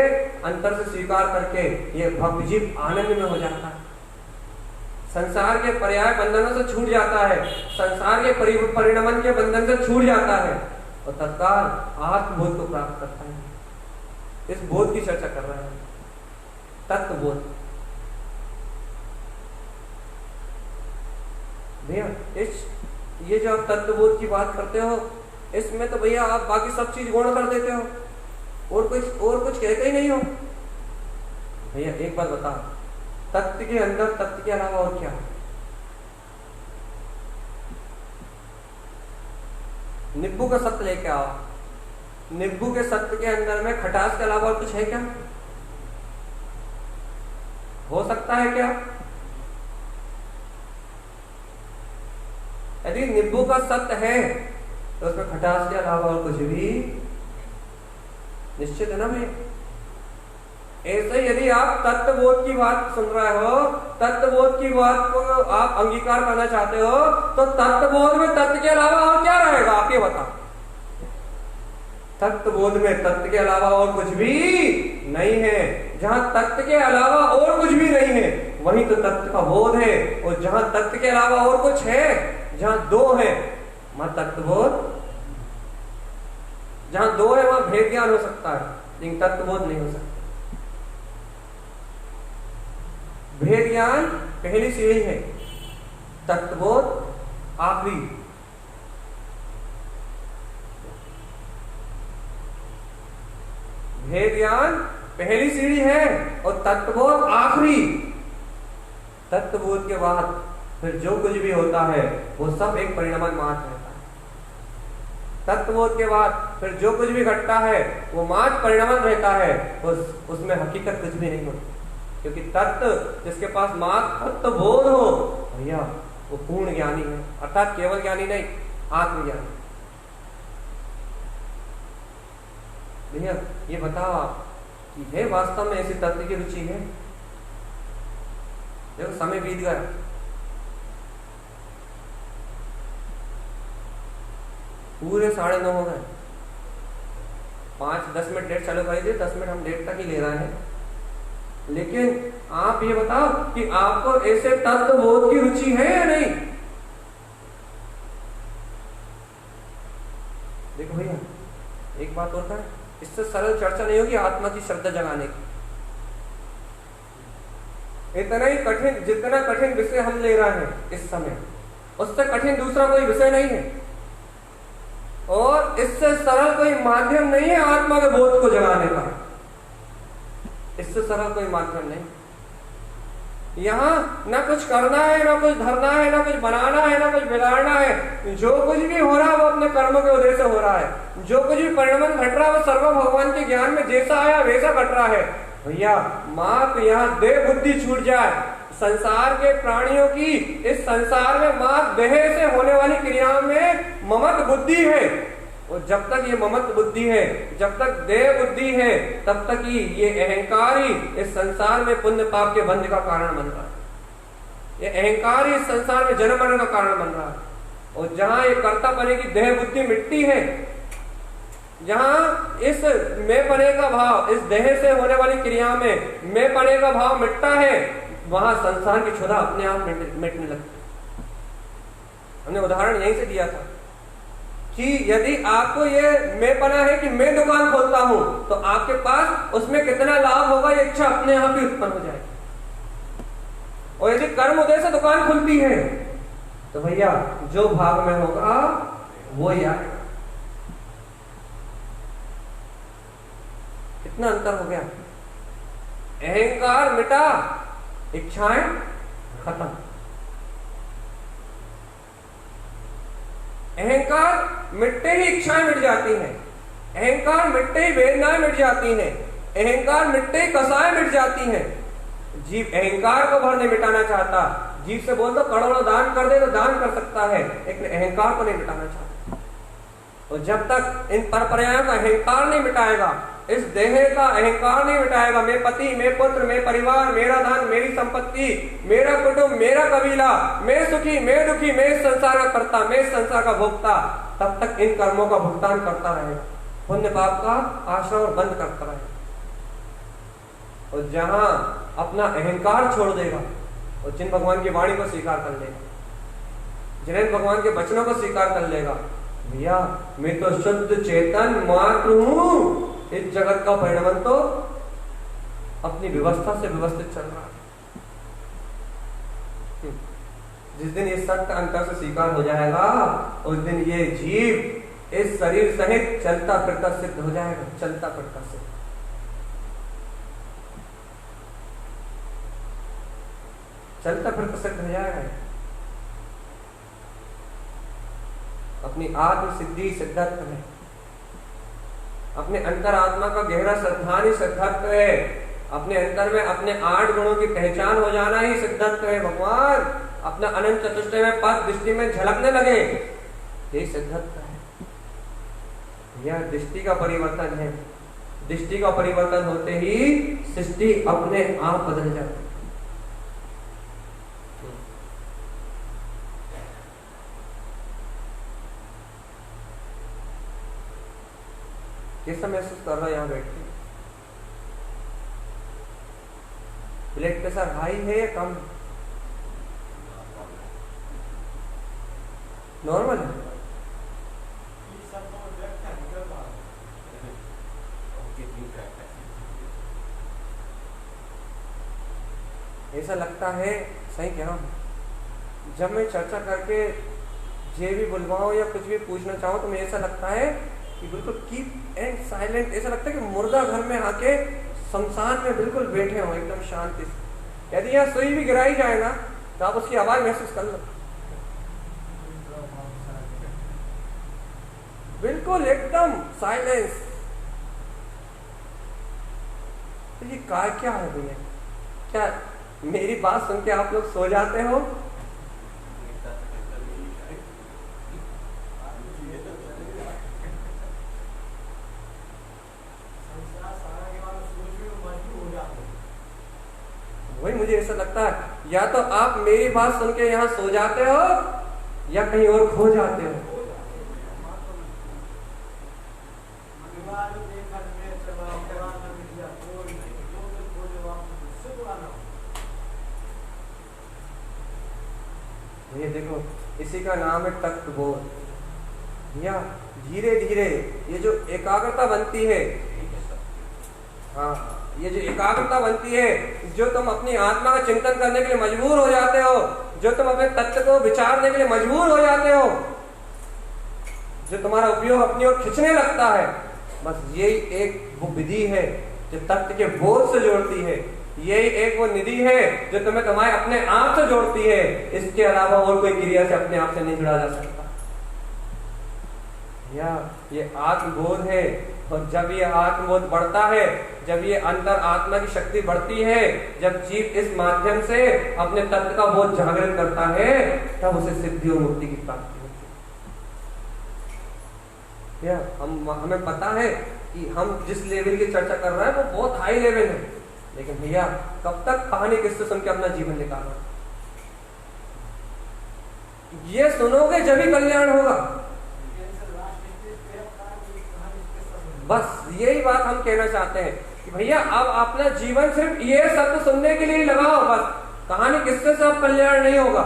स्वीकार करके ये भक्त जीव आनंद में हो जाता है, संसार के पर्याय बंधनों से छूट जाता है, संसार के परिणमन के बंधन से छूट जाता है और तत्काल आत्मबोध को प्राप्त करता है। इस बोध की चर्चा कर रहे हैं, तत्वबोध। भैया ये जो आप तत्वबोध की बात करते हो, इसमें तो भैया आप बाकी सब चीज गुण कर देते हो और कुछ कहते ही नहीं हो। भैया एक बात बता, तत्व के अंदर तत्व के अलावा और क्या? नींबू का सत्य लेके आओ, नींबू के सत्व के अंदर में खटास के अलावा और कुछ है क्या? हो सकता है क्या? यदि नींबू का सत्व है तो उसमें खटास के अलावा और कुछ भी निश्चित है ना भैया। ऐसे यदि आप तत्वबोध की बात सुन रहे हो, तत्वबोध की बात को आप अंगीकार करना चाहते हो, तो तत्वबोध में तत्व के अलावा और क्या रहेगा आप ये बताओ। तत्वबोध में तत्व के अलावा और कुछ भी नहीं है। जहां तत्व के अलावा और कुछ भी नहीं है वही तो तत्व का बोध है। और जहां तत्व के अलावा और कुछ है, जहां दो है वहां तत्वबोध, जहां दो है वहां भेद ज्ञान हो सकता है, लेकिन तत्वबोध नहीं हो सकता। भेद ज्ञान पहली सीढ़ी है, तत्वबोध आखिरी। भेद ज्ञान पहली सीढ़ी है और तत्वबोध आखिरी। तत्वबोध के बाद फिर जो कुछ भी होता है वो सब एक परिणाम मात्र रहता है। तत्वबोध के बाद फिर जो कुछ भी घटता है वो मात्र परिणाम रहता है, उसमें हकीकत कुछ भी नहीं होती। क्योंकि तत्व जिसके पास मात्र तत्वबोध हो भैया वो पूर्ण ज्ञानी है, अर्थात केवल ज्ञानी नहीं, आत्मज्ञानी। भैया ये बताओ आप कि है वास्तव में ऐसी तत्व की रुचि है? देखो समय बीत गया, पूरे 9:30 हो गए। 5-10 मिनट लेट चालू कर दिए, 10 मिनट हम लेट तक ही ले रहे हैं। लेकिन आप ये बताओ कि आपको ऐसे तत्वबोध की रुचि है या नहीं? देखो भैया एक बात होता है, इससे सरल चर्चा नहीं होगी आत्मा की श्रद्धा जगाने की। इतना ही कठिन, जितना कठिन विषय हम ले रहे हैं इस समय, उससे कठिन दूसरा कोई विषय नहीं है और इससे सरल कोई माध्यम नहीं है आत्मा के बोध को जगाने का। इससे सरल कोई माध्यम नहीं। यहाँ ना कुछ करना है, ना कुछ धरना है, ना कुछ बनाना है, ना कुछ बिगाड़ना है। जो कुछ भी हो रहा है वो अपने कर्मों के वजह से हो रहा है। जो कुछ भी परिणाम घट रहा है वो सर्व भगवान के ज्ञान में जैसा आया वैसा घट रहा है। भैया मात्र यहाँ देह बुद्धि छूट जाए, संसार के प्राणियों की इस संसार में मात्र देह से होने वाली क्रियाओं में ममत बुद्धि है। और जब तक ये ममत बुद्धि है, जब तक देह बुद्धि है, तब तक ही ये अहंकार ही इस संसार में पुण्य पाप के बंध का कारण बन रहा है। ये अहंकार ही इस संसार में जन्म मरण का कारण बन रहा है। और जहां ये कर्ता पने की देह बुद्धि मिटती है, जहां इस मैं पने का भाव, इस देह से होने वाली क्रिया में मैं पने का भाव मिटता है, वहां संसार की क्षुधा अपने आप मिटने लगती है। हमने उदाहरण यहीं से दिया था कि यदि आपको ये मैं पना है कि मैं दुकान खोलता हूं, तो आपके पास उसमें कितना लाभ होगा ये इच्छा अपने आप ही उत्पन्न हो जाएगी। और यदि कर्म उदय से दुकान खुलती है तो भैया जो भाग में होगा वो ही आएगा। कितना अंतर हो गया। अहंकार मिटा, इच्छाएं खत्म। अहंकार मिटते ही इच्छाएं मिट जाती हैं, अहंकार मिटते ही वेदनाएं मिट जाती हैं, अहंकार मिटते ही कसाएं मिट जाती हैं। जीव अहंकार को भर नहीं मिटाना चाहता। जीव से बोल दो करोड़ों दान कर दे तो दान कर सकता है, लेकिन अहंकार को नहीं मिटाना चाहता। और जब तक इन परंपराओं का अहंकार नहीं मिटाएगा, इस देह का अहंकार नहीं मिटाएगा, मैं पति, मैं पुत्र, मैं परिवार, मेरा धन, मेरी संपत्ति, मेरा कुटुंब, मेरा कबीला, मैं सुखी, मैं दुखी, मैं इस संसार का कर्ता, मैं इस संसार का भोक्ता, तब तक इन कर्मों का भुगतान करता रहेगा, पुण्य पाप का आश्रय और बंद करता रहेगा। और जहां अपना अहंकार छोड़ देगा और जिन भगवान की वाणी को स्वीकार कर लेगा, जिन भगवान के वचनों को स्वीकार कर लेगा, भैया मैं तो शुद्ध चेतन मात्र हूं, इस जगत का परिणाम तो अपनी व्यवस्था से व्यवस्थित चल रहा है। जिस दिन ये सत्य अंतर से स्वीकार हो जाएगा, उस दिन ये जीव इस शरीर सहित चलता फिरता सिद्ध हो जाएगा, चलता फिरता सिद्ध। चलता फिरता सिद्ध हो जाएगा, अपनी आत्म सिद्धि सिद्धत्व है। अपने अंतरात्मा का गहरा सिद्धांत ही सिद्धत्व है। अपने अंतर में अपने 8 गुणों की पहचान हो जाना ही सिद्धत्व है। भगवान अपना अनंत चतुष्टय में पद दृष्टि में झलकने लगे, यही सिद्धत्व है। यह दृष्टि का परिवर्तन है। दृष्टि का परिवर्तन होते ही सृष्टि अपने आप बदल जाती है। कैसा महसूस कर रहा है यहाँ बैठ के? ब्लड प्रेशर हाई है या कम? नॉर्मल है? ऐसा लगता है, सही कह रहा हूं, जब मैं चर्चा करके जे भी बुलवाऊं या कुछ भी पूछना चाहूं तो मैं ऐसा लगता है कि बिल्कुल कीप एंड साइलेंट। ऐसा लगता है कि मुर्दा घर में आके शमशान में बिल्कुल बैठे हो एकदम शांति से। यदि यहाँ सुई भी गिराई जाए ना तो आप उसकी आवाज महसूस कर लो, बिल्कुल एकदम साइलेंस। तो ये क्या है भैया? क्या मेरी बात सुन के आप लोग सो जाते हो? वही मुझे ऐसा लगता है, या तो आप मेरी बात सुन के यहाँ सो जाते हो या कहीं और खो जाते हो। ये देखो, इसी का नाम है तत्वबोध। या धीरे धीरे ये जो एकाग्रता बनती है, हाँ, ये जो एकाग्रता बनती है, जो तुम अपनी आत्मा का चिंतन करने के लिए मजबूर हो जाते हो, जो तुम अपने तत्व को विचारने के लिए मजबूर हो जाते हो, जो तुम्हारा उपयोग अपनी ओर खींचने लगता है, बस यही एक वो विधि है जो तत्व के बोध से जोड़ती है। यही एक वो निधि है जो तुम्हें तुम्हारे अपने आप से जोड़ती है। इसके अलावा और कोई क्रिया से अपने आप से नहीं जुड़ा जा सकता। या ये आत्मबोध है। और जब ये आत्मबोध बढ़ता है, जब ये अंतर आत्मा की शक्ति बढ़ती है, जब जीव इस माध्यम से अपने तत्व का बोध जागृत करता है, तब उसे सिद्धि और मुक्ति की प्राप्ति होती है। या हमें पता है कि हम जिस लेवल की चर्चा कर रहे हैं वो बहुत हाई लेवल है, लेकिन भैया कब तक कहानी किससे सुन के अपना जीवन निकालना? ये सुनोगे जब ही कल्याण होगा। बस यही बात हम कहना चाहते हैं कि भैया अब अपना जीवन सिर्फ ये शब्द सुनने के लिए लगाओ, बस कहानी किस्से से अब कल्याण नहीं होगा।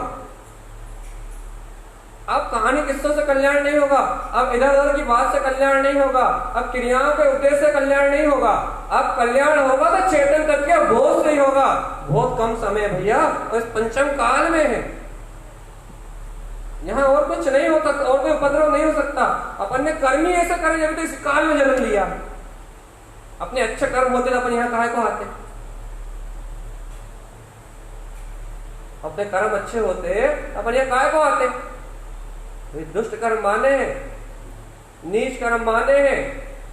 अब कहानी किस्सों से कल्याण नहीं होगा, अब इधर उधर की बात से कल्याण नहीं होगा, अब क्रियाओं के उद्देश्य से कल्याण नहीं होगा। अब कल्याण होगा तो चेतन तत्व के बोध से ही होगा। बहुत कम समय भैया, और इस पंचम काल में है, यहाँ और कुछ नहीं हो सकता, और कोई उपद्रव नहीं हो सकता। अपन ने कर्म ही ऐसा करे जब तो इस काल में जन्म लिया। अपने अच्छे कर्म होते तो अपन यहाँ काहे को आते? अपने कर्म अच्छे होते अपन यहाँ काहे को आते? दुष्ट कर्म माने हैं, नीच कर्म माने हैं,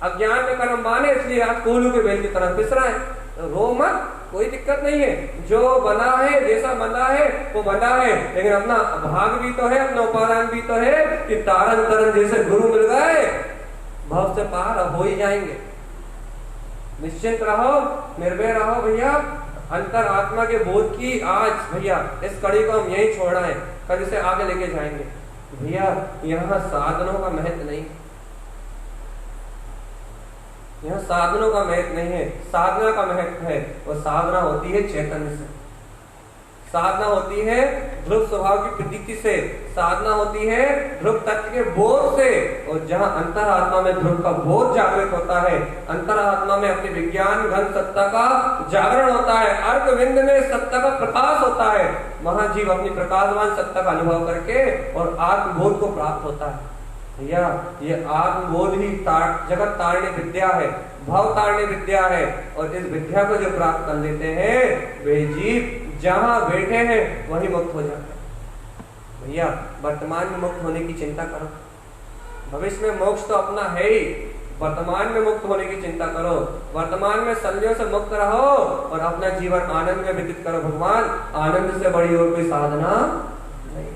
अज्ञान में कर्म माने, इसलिए आप कोलू के बेल की तरह पिस रहा है। तो रो मत, कोई दिक्कत नहीं है। जो बना है, जैसा बना है वो बना है, लेकिन अपना भाग भी तो है, अपना उपादान भी तो है कि तारण तरण जैसे गुरु मिल गए, भव से पार हो ही जाएंगे। निश्चिंत रहो, निर्भय रहो भैया। अंतर आत्मा के बोध की आज भैया इस कड़ी को हम यही छोड़ रहे हैं, कल इसे आगे लेके जाएंगे। भैया यहाँ साधनों का महत्व नहीं, यहाँ साधनों का महत्व नहीं है, साधना का महत्व है। और साधना होती है चैतन्य से, साधना होती है ध्रुव स्वभाव की प्रतीति से, साधना होती है ध्रुव तत्व के बोध से। और जहाँ अंतर आत्मा में ध्रुव का बोध जागृत होता है, अंतर आत्मा में अपनी विज्ञान घन सत्ता का जागरण होता है, अर्कविंद में सत्ता का प्रकाश होता है, वहां जीव अपनी प्रकाशवान सत्ता का अनुभव करके और आत्मबोध को प्राप्त होता है। या ये आत्मबोध ही जगत तारणी विद्या है, भाव तारणी विद्या है। और इस विद्या को जो प्राप्त कर लेते हैं वे जीव जहां बैठे हैं वहीं मुक्त हो जाते हैं। भैया वर्तमान में मुक्त होने की चिंता करो, भविष्य में मोक्ष तो अपना है ही। वर्तमान में मुक्त होने की चिंता करो, वर्तमान में संदेहों से मुक्त रहो और अपना जीवन आनंद में व्यतीत करो। भगवान, आनंद से बड़ी और कोई साधना नहीं,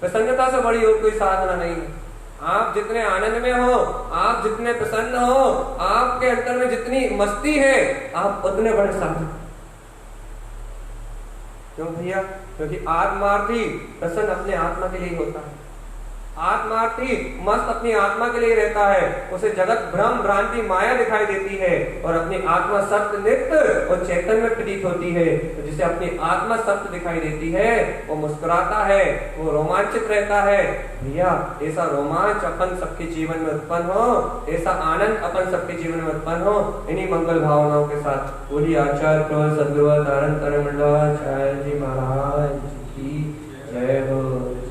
प्रसन्नता से बड़ी और कोई साधना नहीं है। आप जितने आनंद में हो, आप जितने प्रसन्न हो, आपके अंदर में जितनी मस्ती है, आप उतने बड़े साधक। क्यों भैया? क्योंकि आत्मार्थी प्रसन्न अपने आत्मा के लिए होता है, आत्मार्थी मस्त अपनी आत्मा के लिए रहता है। उसे जगत भ्रम भ्रांति माया दिखाई देती है और अपनी आत्मा सत्य नित्य और चैतन्य प्रतीत होती है। तो जिसे अपनी आत्मा सत्य दिखाई देती है वो मुस्कुराता है, वो रोमांचित रहता है। भैया, ऐसा रोमांच अपन सबके जीवन में उत्पन्न हो, ऐसा आनंद अपन सबके जीवन में उत्पन्न हो, इन्हीं मंगल भावनाओं के साथ बोली आचार्य सदगुरु तारण तारण मंडलाचार्य जी महाराज की जय हो।